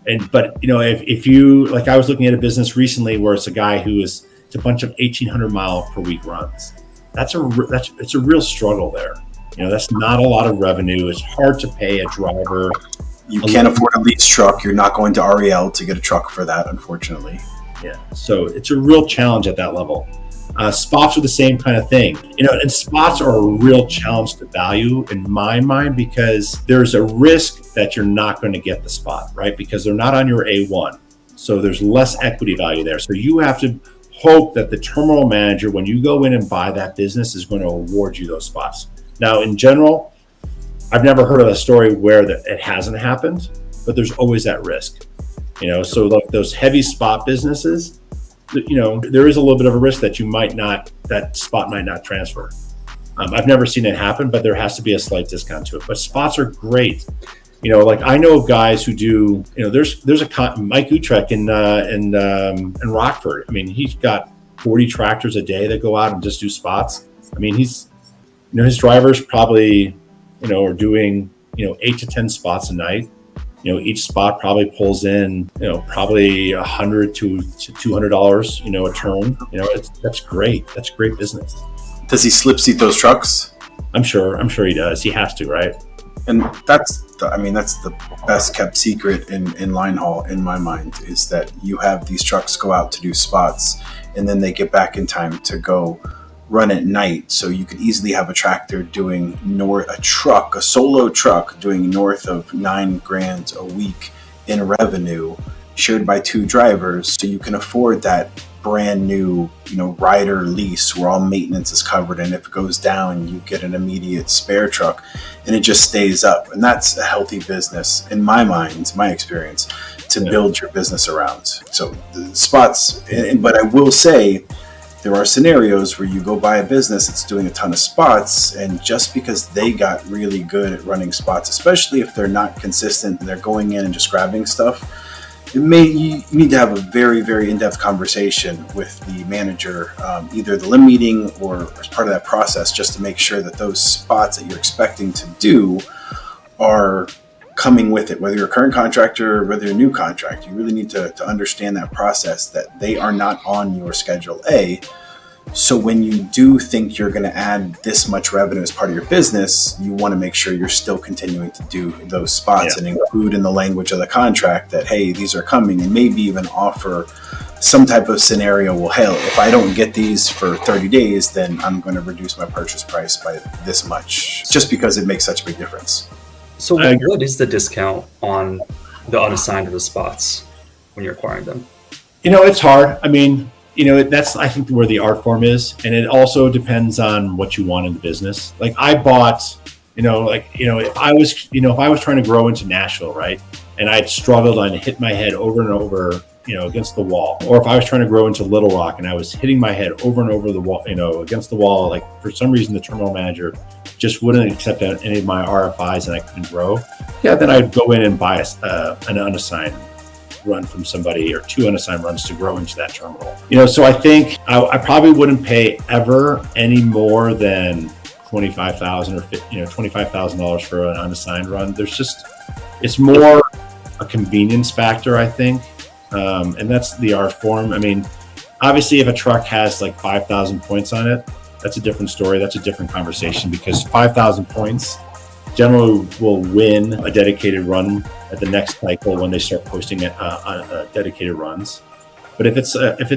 If you, like, I was looking at a business recently where it's a guy it's a bunch of 1,800 mile per week runs. It's a real struggle there. That's not a lot of revenue. It's hard to pay a driver. You can't afford a lease truck. You're not going to REL to get a truck for that, unfortunately. Yeah. So it's a real challenge at that level. Spots are the same kind of thing, and spots are a real challenge to value in my mind, because there's a risk that you're not going to get the spot, right? Because they're not on your A1. So there's less equity value there. So you have to hope that the terminal manager, when you go in and buy that business, is going to award you those spots. Now, in general, I've never heard of a story where it hasn't happened, but there's always that risk, so like those heavy spot businesses, there is a little bit of a risk that that spot might not transfer. I've never seen it happen, but there has to be a slight discount to it. But spots are great. Like I know of guys who do, there's a Mike Utrecht in Rockford. He's got 40 tractors a day that go out and just do spots. He's, his drivers probably, are doing, 8 to 10 spots a night. Each spot probably pulls in, probably $100 to $200, a turn. That's great. That's great business. Does he slip seat those trucks? I'm sure he does. He has to, right? And that's the best kept secret in line haul, in my mind, is that you have these trucks go out to do spots and then they get back in time to go run at night. So you could easily have a tractor doing a solo truck doing north of $9,000 a week in revenue, shared by 2 drivers. So you can afford that brand new, rider lease where all maintenance is covered. And if it goes down, you get an immediate spare truck and it just stays up. And that's a healthy business, in my mind, my experience, to build your business around. So the spots, but I will say, there are scenarios where you go buy a business that's doing a ton of spots, and just because they got really good at running spots, especially if they're not consistent and they're going in and just grabbing stuff, you need to have a very, very in-depth conversation with the manager, either the LIM meeting or as part of that process, just to make sure that those spots that you're expecting to do are coming with it. Whether you're a current contractor or whether you're a new contractor, you really need to understand that process, that they are not on your Schedule A. So when you do think you're going to add this much revenue as part of your business, you want to make sure you're still continuing to do those spots and include in the language of the contract that, hey, these are coming, and maybe even offer some type of scenario. Well, hell, if I don't get these for 30 days, then I'm going to reduce my purchase price by this much, just because it makes such a big difference. So what is the discount on the unassigned or the spots when you're acquiring them? It's hard. That's, I think, where the art form is. And it also depends on what you want in the business. Like I bought, if I was trying to grow into Nashville, right? And I'd struggled and hit my head over and over, against the wall. Or if I was trying to grow into Little Rock and I was hitting my head over and over the wall, against the wall, like for some reason, the terminal manager just wouldn't accept any of my RFIs and I couldn't grow. Yeah, then I'd go in and buy an unassigned run from somebody, or 2 unassigned runs to grow into that terminal. So I think I probably wouldn't pay ever any more than $25,000 or $25,000 for an unassigned run. It's more a convenience factor, I think, and that's the art form. Obviously, if a truck has like 5,000 points on it, that's a different story. That's a different conversation, because 5,000 points generally will win a dedicated run at the next cycle when they start posting dedicated runs. But if it's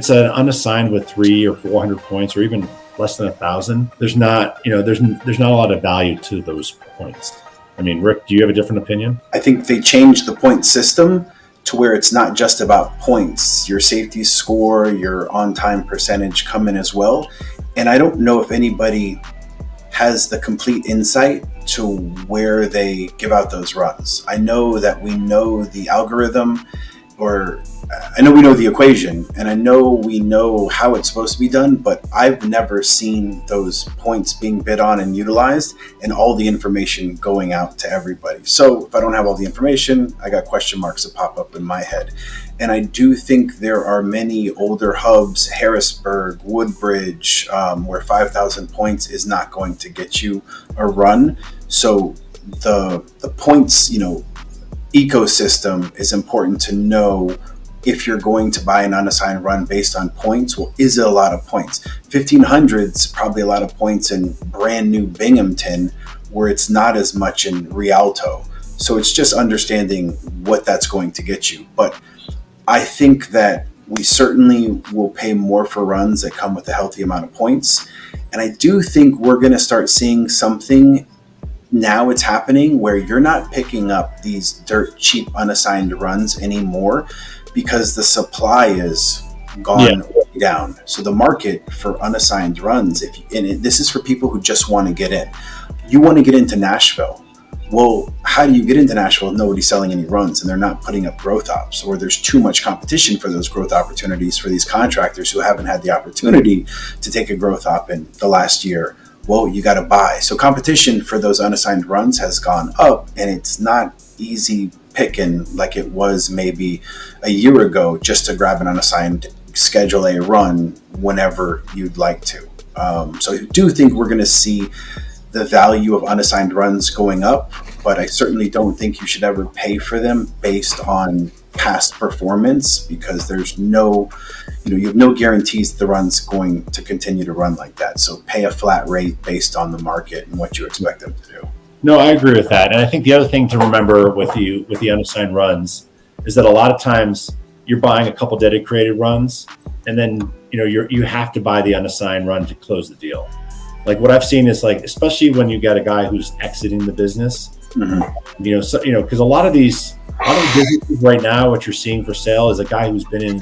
an unassigned with 300 or 400 points, or even less than 1,000, there's not a lot of value to those points. Rick, do you have a different opinion? I think they changed the point system to where it's not just about points. Your safety score, your on-time percentage come in as well. And I don't know if anybody has the complete insight to where they give out those runs. I know that we know the algorithm, or I know we know the equation, and I know we know how it's supposed to be done, but I've never seen those points being bid on and utilized and all the information going out to everybody. So if I don't have all the information, I got question marks that pop up in my head. And I do think there are many older hubs, Harrisburg, Woodbridge, where 5,000 points is not going to get you a run. So the points, ecosystem is important to know. If you're going to buy an unassigned run based on points, well, is it a lot of points? 1,500 is probably a lot of points in brand new Binghamton, where it's not as much in Rialto. So it's just understanding what that's going to get you. But I think that we certainly will pay more for runs that come with a healthy amount of points. And I do think we're going to start seeing something. Now it's happening where you're not picking up these dirt cheap unassigned runs anymore, because the supply is gone way down. So the market for unassigned runs, this is for people who just want to get in. You want to get into Nashville. Well, how do you get into Nashville if nobody's selling any runs and they're not putting up growth ops, or there's too much competition for those growth opportunities for these contractors who haven't had the opportunity to take a growth op in the last year? Well, you got to buy. So competition for those unassigned runs has gone up, and it's not easy picking like it was maybe a year ago just to grab an unassigned Schedule A run whenever you'd like to. So I do think we're going to see the value of unassigned runs going up, but I certainly don't think you should ever pay for them based on past performance, because there's no, you have no guarantees the run's going to continue to run like that. So pay a flat rate based on the market and what you expect them to do. No, I agree with that. And I think the other thing to remember with the unassigned runs is that a lot of times you're buying a couple dedicated runs, and then you have to buy the unassigned run to close the deal. Like what I've seen is, like, especially when you got a guy who's exiting the business, because a lot of these businesses right now, what you're seeing for sale is a guy who's been in,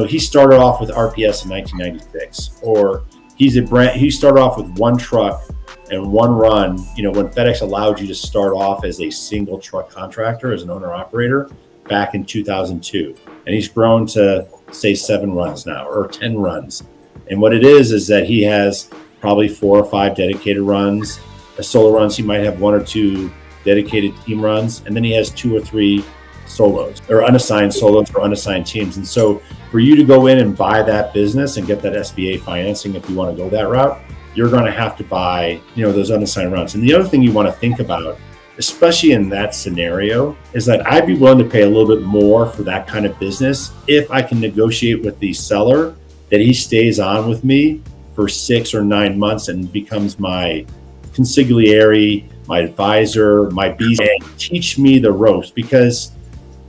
he started off with RPS in 1996, or he started off with one truck and one run, when FedEx allowed you to start off as a single truck contractor, as an owner operator back in 2002. And he's grown to say 7 runs now, or 10 runs. And what it is that he has probably 4 or 5 dedicated runs. As solo runs, he might have 1 or 2 dedicated team runs. And then he has 2 or 3 solos, or unassigned solos, or unassigned teams. And so for you to go in and buy that business and get that SBA financing, if you want to go that route, you're going to have to buy, those unassigned runs. And the other thing you want to think about, especially in that scenario, is that I'd be willing to pay a little bit more for that kind of business if I can negotiate with the seller that he stays on with me for 6 or 9 months and becomes my consigliere, my advisor, my beast, and teach me the ropes, because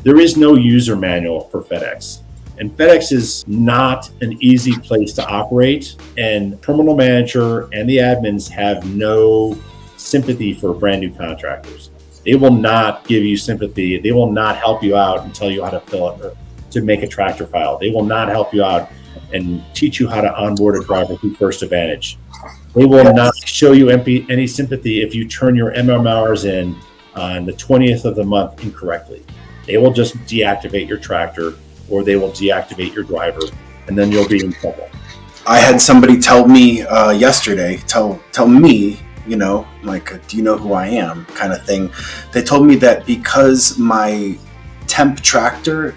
there is no user manual for FedEx. And FedEx is not an easy place to operate, and terminal manager and the admins have no sympathy for brand new contractors. They will not give you sympathy. They will not help you out and tell you how to fill it, or to make a tractor file. They will not help you out and teach you how to onboard a driver through First Advantage. They will not show you any sympathy if you turn your MMRs in on the 20th of the month incorrectly. They will just deactivate your tractor, or they will deactivate your driver, and then you'll be in trouble. I had somebody tell me yesterday, tell me, like, do you know who I am, kind of thing. They told me that because my temp tractor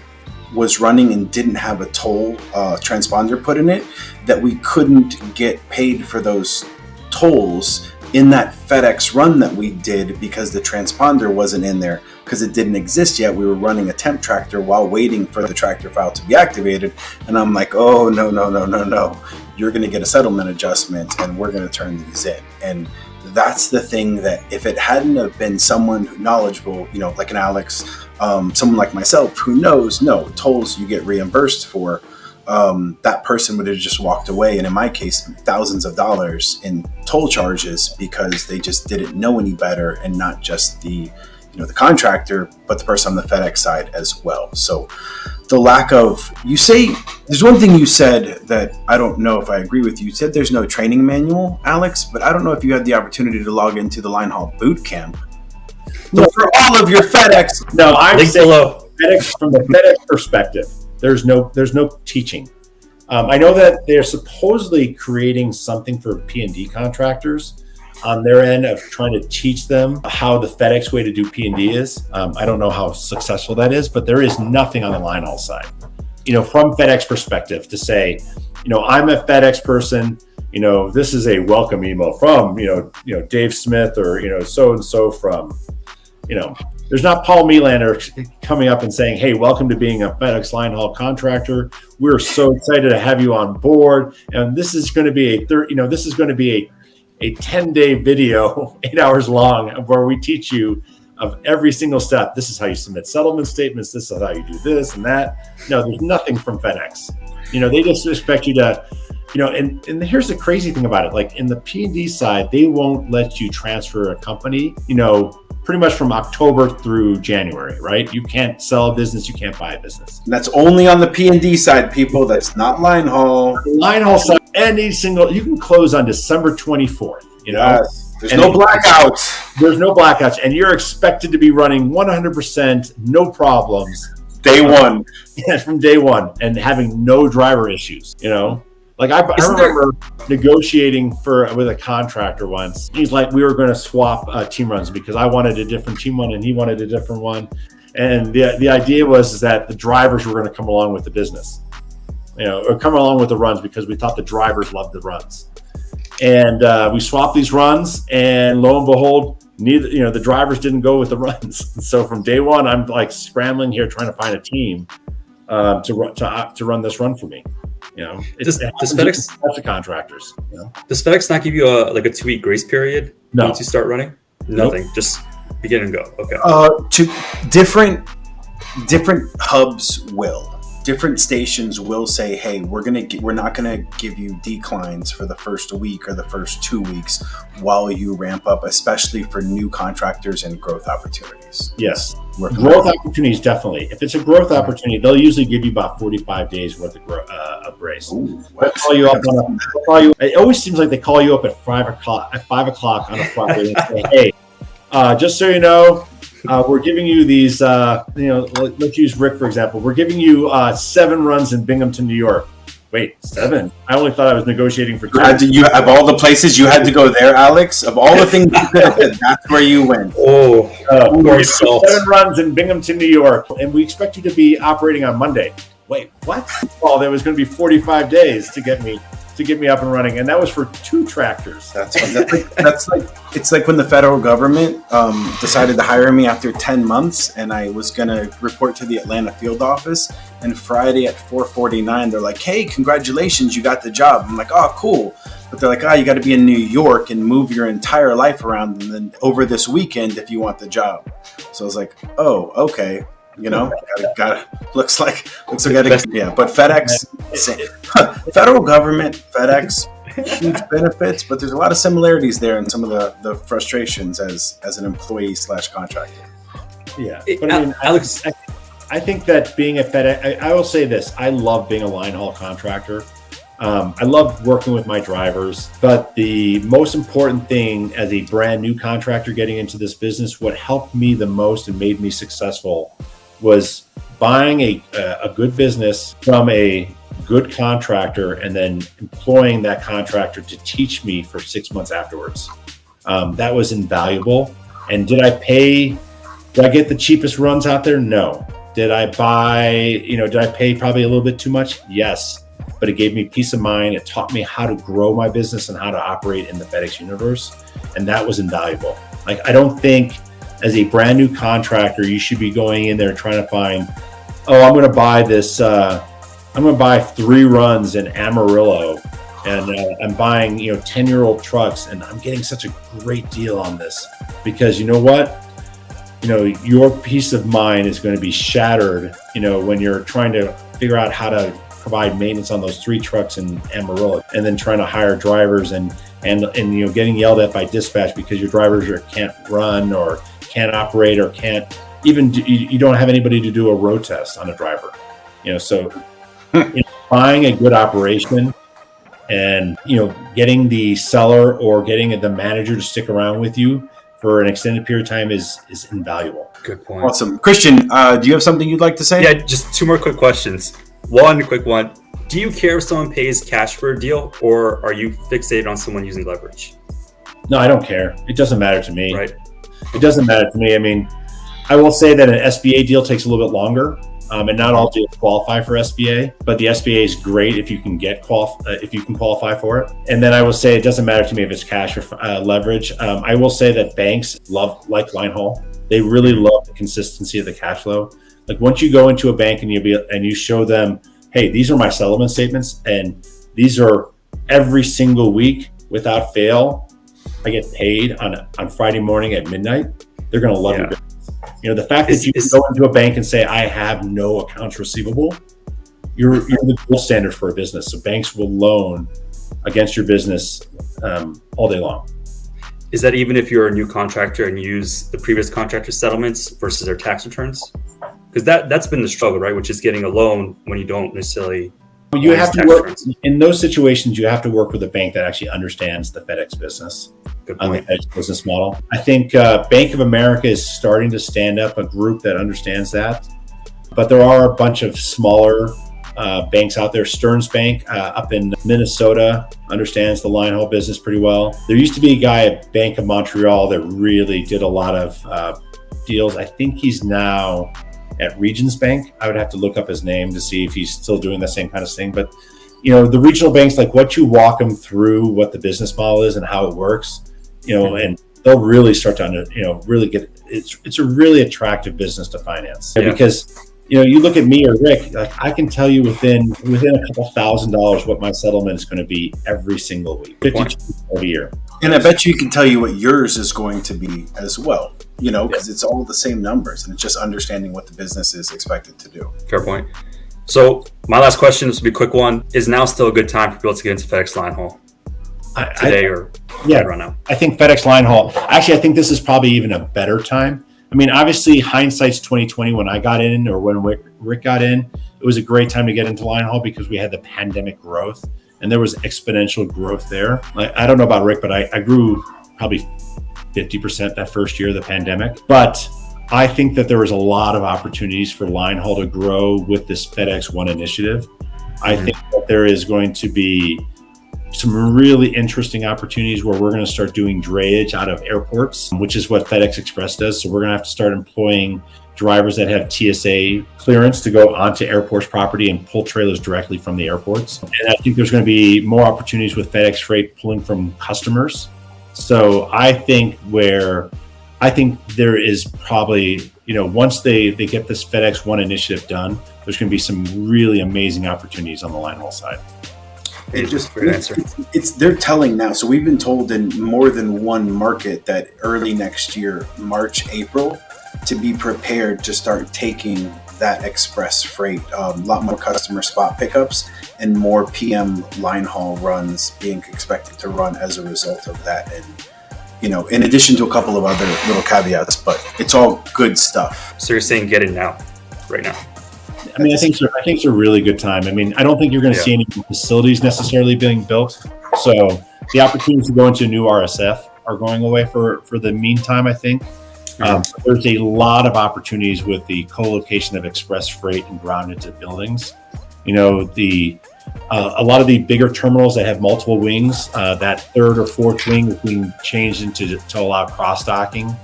was running and didn't have a toll transponder put in it, that we couldn't get paid for those tolls in that FedEx run that we did, because the transponder wasn't in there, because it didn't exist yet. We were running a temp tractor while waiting for the tractor file to be activated. And I'm like, oh, no. You're going to get a settlement adjustment, and we're going to turn these in. And that's the thing, that if it hadn't have been someone knowledgeable, like an Alex, someone like myself who knows, no, tolls you get reimbursed for, that person would have just walked away. And in my case, thousands of dollars in toll charges, because they just didn't know any better, and not just the the contractor, but the person on the FedEx side as well. So the lack of, you say, there's one thing you said that I don't know if I agree with you. You said there's no training manual, Alex, but I don't know if you had the opportunity to log into the Linehaul boot camp. So for all of your FedEx. No, I'm saying FedEx, from the FedEx perspective, there's no teaching. I know that they're supposedly creating something for P&D contractors on their end of trying to teach them how the FedEx way to do P&D is. I don't know how successful that is, but there is nothing on the Linehaul side. From FedEx perspective to say, I'm a FedEx person, this is a welcome email from, Dave Smith or, so-and-so from, there's not Paul Melander coming up and saying, hey, welcome to being a FedEx Linehaul contractor. We're so excited to have you on board. And this is going to be a 10-day video, 8 hours long, where we teach you of every single step. This is how you submit settlement statements. This is how you do this and that. No, there's nothing from FedEx. They just expect you to, and here's the crazy thing about it. Like in the P&D side, they won't let you transfer a company, pretty much from October through January, right? You can't sell a business, you can't buy a business. And that's only on the P&D side, people. That's not Linehaul. Linehaul side, you can close on December 24th. Yes. There's no blackouts. There's no blackouts, and you're expected to be running 100%, no problems. Day one. Yeah, from day one, and having no driver issues, Like I remember negotiating with a contractor once. He's like, we were going to swap team runs because I wanted a different team one and he wanted a different one. And the idea was that the drivers were going to come along with the business, or come along with the runs because we thought the drivers loved the runs. And we swapped these runs, and lo and behold, neither, the drivers didn't go with the runs. And so from day one, I'm like scrambling here trying to find a team to run this run for me. Does FedEx the contractors? Does FedEx not give you a 2-week grace period once you start running? Nothing, just begin and go. Okay. To different hubs will. Different stations will say, hey, we're not gonna give you declines for the first week or the first 2 weeks while you ramp up, especially for new contractors and growth opportunities. Yes, growth opportunities, definitely. If it's a growth opportunity, they'll usually give you about 45 days worth of grace. They'll call you up it always seems like they call you up at 5 o'clock on a Friday and say, hey, just so you know, we're giving you these, let's use Rick, for example. We're giving you 7 runs in Binghamton, New York. Wait, 7? I only thought I was negotiating for 2. Of all the places you had to go there, Alex, of all the things you could have done, that's where you went. 7 runs in Binghamton, New York, and we expect you to be operating on Monday. Wait, what? Well, there was going to be 45 days to get me up and running, and that was for 2 tractors. That's like it's like when the federal government decided to hire me after 10 months, and I was gonna report to the Atlanta field office. And Friday at 4:49, they're like, "Hey, congratulations, you got the job." I'm like, "Oh, cool." But they're like, you got to be in New York and move your entire life around, and then over this weekend if you want the job. So I was like, "Oh, okay." Looks like yeah. But FedEx, federal government, FedEx, huge benefits, but there's a lot of similarities there in some of the frustrations as an employee / contractor. Yeah, but I mean, Alex, I think that being a FedEx, I will say this: I love being a Linehaul contractor. I love working with my drivers, but the most important thing as a brand new contractor getting into this business, what helped me the most and made me successful was buying a good business from a good contractor and then employing that contractor to teach me for 6 months afterwards. That was invaluable. And did I get the cheapest runs out there? No. Did I pay probably a little bit too much? Yes. But it gave me peace of mind. It taught me how to grow my business and how to operate in the FedEx universe. And that was invaluable. Like, I don't think as a brand new contractor, you should be going in there trying to find, I'm going to buy this, I'm going to buy 3 runs in Amarillo, and I'm buying, 10-year-old trucks, and I'm getting such a great deal on this because you know what? Your peace of mind is going to be shattered, when you're trying to figure out how to provide maintenance on those 3 trucks in Amarillo, and then trying to hire drivers and getting yelled at by dispatch because your drivers can't run or can't operate or can't even you don't have anybody to do a road test on a driver. So buying a good operation and getting the seller or getting the manager to stick around with you for an extended period of time is invaluable. Good point. Awesome. Christian, do you have something you'd like to say? Yeah, just two more quick questions. One quick one. Do you care if someone pays cash for a deal, or are you fixated on someone using leverage? No, I don't care. It doesn't matter to me. Right. It doesn't matter to me. I mean, I will say that an SBA deal takes a little bit longer, and not all deals qualify for SBA. But the SBA is great if you can qualify for it. And then I will say it doesn't matter to me if it's cash or leverage. I will say that banks like Linehaul. They really love the consistency of the cash flow. Like once you go into a bank and you show them, hey, these are my settlement statements, and these are every single week without fail. I get paid on Friday morning at midnight. They're going to love your business. The fact that you can go into a bank and say, I have no accounts receivable, you're the gold standard for a business. So banks will loan against your business all day long. Is that even if you're a new contractor and use the previous contractor's settlements versus their tax returns? Because that's been the struggle, right? Which is getting a loan when you don't necessarily. You have to work in those situations. You have to work with a bank that actually understands the FedEx business, the FedEx business model. I think Bank of America is starting to stand up a group that understands that, but there are a bunch of smaller banks out there. Stearns Bank up in Minnesota understands the Linehaul business pretty well. There used to be a guy at Bank of Montreal that really did a lot of deals. I think he's now at Regions Bank. I would have to look up his name to see if he's still doing the same kind of thing. But, the regional banks, like what you walk them through what the business model is and how it works, and they'll really start to, really get, it's a really attractive business to finance. Yeah. Because, you look at me or Rick, like I can tell you within a couple $1,000s what my settlement is going to be every single week, 52 every year. And I bet you can tell you what yours is going to be as well, because it's all the same numbers and it's just understanding what the business is expected to do. Fair point. So my last question, this will be a quick one. Is now still a good time for people to get into FedEx Linehaul today or right now? I think FedEx Linehaul, actually, I think this is probably even a better time. I mean, obviously hindsight's 2020 when I got in or when Rick got in, it was a great time to get into Linehaul because we had the pandemic growth. And there was exponential growth there. I don't know about Rick, but I grew probably 50% that first year of the pandemic. But I think that there was a lot of opportunities for Linehaul to grow with this FedEx One initiative. I think that there is going to be some really interesting opportunities where we're going to start doing drayage out of airports, which is what FedEx Express does. So we're going to have to start employing drivers that have TSA clearance to go onto airports property and pull trailers directly from the airports. And I think there's going to be more opportunities with FedEx Freight pulling from customers. So I think there is probably, once they get this FedEx One initiative done, there's going to be some really amazing opportunities on the Linehaul side. They're telling now. So we've been told in more than one market that early next year, March, April, to be prepared to start taking that express freight, a lot more customer spot pickups and more PM Linehaul runs being expected to run as a result of that. And, in addition to a couple of other little caveats, but it's all good stuff. So you're saying get it now, right now? I mean, I think it's a really good time. I mean, I don't think you're going to see any facilities necessarily being built. So the opportunities to go into a new RSF are going away for the meantime, I think. There's a lot of opportunities with the co-location of express freight and ground into buildings. A lot of the bigger terminals that have multiple wings, that third or fourth wing is being changed to allow cross-docking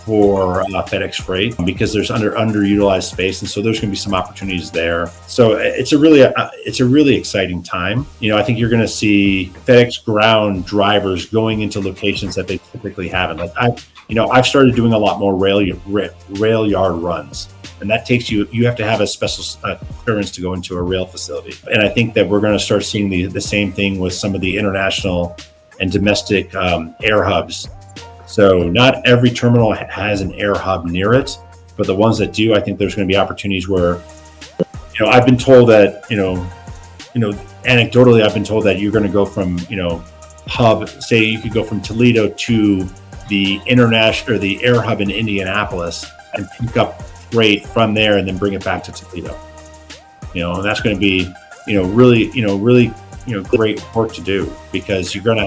for FedEx Freight because there's underutilized space, and so there's going to be some opportunities there. So it's a really exciting time. I think you're going to see FedEx ground drivers going into locations that they typically haven't. Like I've started doing a lot more rail yard runs, and that takes you have to have a special clearance to go into a rail facility. And I think that we're going to start seeing the same thing with some of the international and domestic air hubs. So not every terminal has an air hub near it, but the ones that do, I think there's going to be opportunities where, I've been told that, anecdotally, I've been told that you're going to go from, hub, say you could go from Toledo to the international or the air hub in Indianapolis and pick up freight from there and then bring it back to Toledo. And that's going to be, really great work to do, because you're going to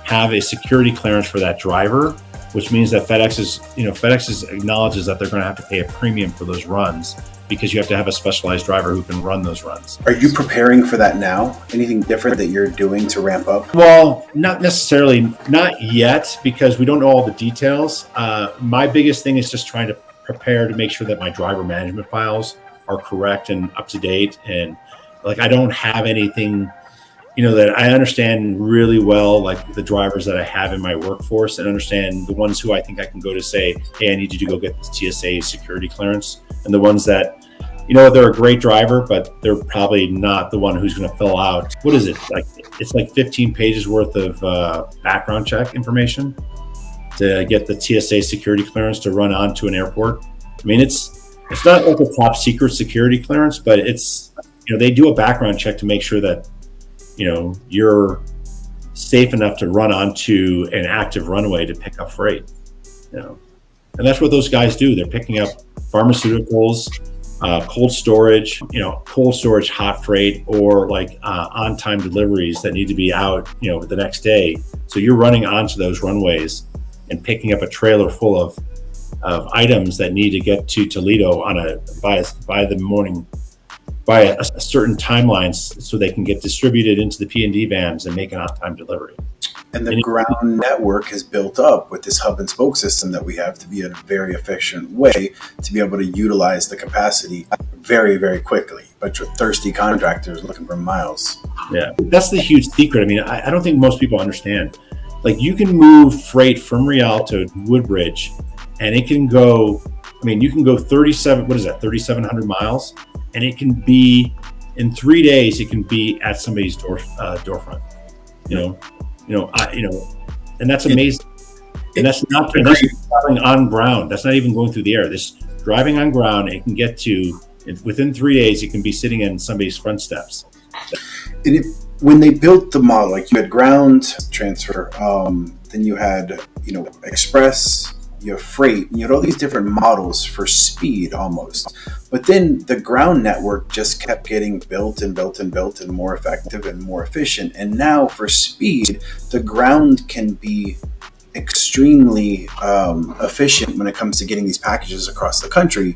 have a security clearance for that driver, which means that FedEx acknowledges that they're going to have to pay a premium for those runs, because you have to have a specialized driver who can run those runs. Are you preparing for that now? Anything different that you're doing to ramp up? Well, not necessarily, not yet, because we don't know all the details. My biggest thing is just trying to prepare to make sure that my driver management files are correct and up to date. And I don't have anything, that I understand really well, like the drivers that I have in my workforce, and understand the ones who I think I can go to say, hey, I need you to go get this TSA security clearance. And the ones that, they're a great driver, but they're probably not the one who's going to fill out, what is it? It's like 15 pages worth of background check information to get the TSA security clearance to run onto an airport. I mean, it's not like a top secret security clearance, but it's, they do a background check to make sure that, you're safe enough to run onto an active runway to pick up freight, and that's what those guys do. They're picking up pharmaceuticals, cold storage, hot freight, or on-time deliveries that need to be out, the next day. So you're running onto those runways and picking up a trailer full of items that need to get to Toledo by the morning, by a certain timelines, so they can get distributed into the P&D vans and make an on-time delivery. And the ground network is built up with this hub and spoke system that we have to be a very efficient way to be able to utilize the capacity very, very quickly. But you're thirsty contractors looking for miles. Yeah, that's the huge secret. I mean, I don't think most people understand. You can move freight from Rialto to Woodbridge, and it can go, you can go 3,700 miles, and it can be, in 3 days, it can be at somebody's doorfront, and that's amazing. And that's driving on ground. That's not even going through the air. This driving on ground, it can get to, within 3 days, it can be sitting in somebody's front steps. When they built the model, you had ground transfer, then you had, express, you have freight, you had all these different models for speed almost. But then the ground network just kept getting built and built and built and more effective and more efficient. And now for speed, the ground can be extremely efficient when it comes to getting these packages across the country.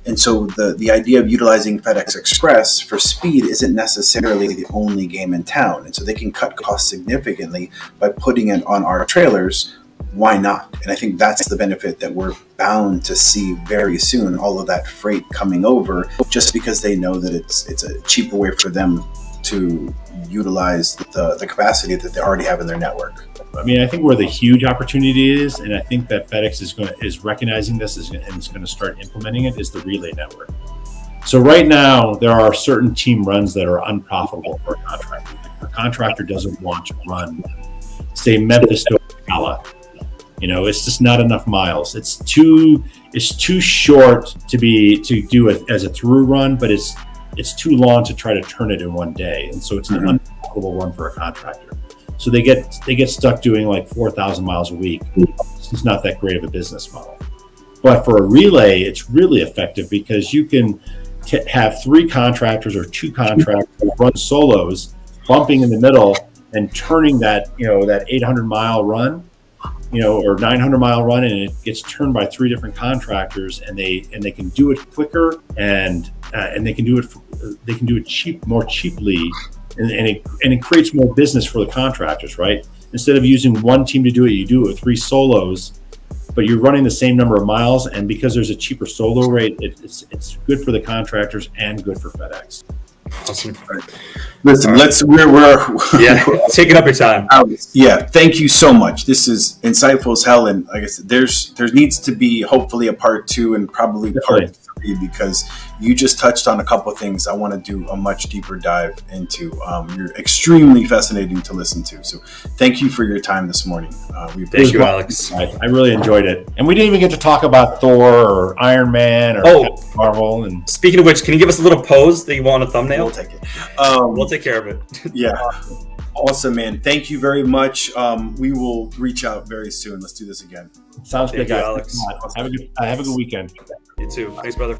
And so the idea of utilizing FedEx Express for speed isn't necessarily the only game in town. And so they can cut costs significantly by putting it on our trailers. Why not? And I think that's the benefit that we're bound to see very soon, all of that freight coming over, just because they know that it's a cheaper way for them to utilize the capacity that they already have in their network. I think where the huge opportunity is, and I think that FedEx is recognizing this and is going to start implementing it, is the relay network. So right now, there are certain team runs that are unprofitable for a contractor. A contractor doesn't want to run, say, Memphis to Ocala. It's just not enough miles. It's too short to do it as a through run, but it's too long to try to turn it in one day. And so it's an unprofitable run for a contractor. So they get stuck doing 4,000 miles a week. It's not that great of a business model. But for a relay, it's really effective, because you can have 3 contractors or 2 contractors run solos, bumping in the middle and turning that 800 mile run, or 900 mile run, and it gets turned by 3 different contractors, and they can do it quicker, and they can do it more cheaply, and it creates more business for the contractors, right? Instead of using one team to do it, you do it with 3 solos, but you're running the same number of miles, and because there's a cheaper solo rate, it's good for the contractors and good for FedEx. Awesome. Listen, we're taking up your time. Yeah, thank you so much. This is insightful as hell, and like I said, there needs to be hopefully a part 2 and probably part 3, because you just touched on a couple of things I want to do a much deeper dive into. You're extremely fascinating to listen to. So thank you for your time this morning. Thank you, Alex. I really enjoyed it. And we didn't even get to talk about Thor or Iron Man or Captain Marvel. And speaking of which, can you give us a little pose that you want on a thumbnail? We'll take it. We'll take care of it. Yeah. Awesome, man. Thank you very much. We will reach out very soon. Let's do this again. Sounds Thank good, you, guys. Alex. Have a good weekend. You too. Thanks, brother.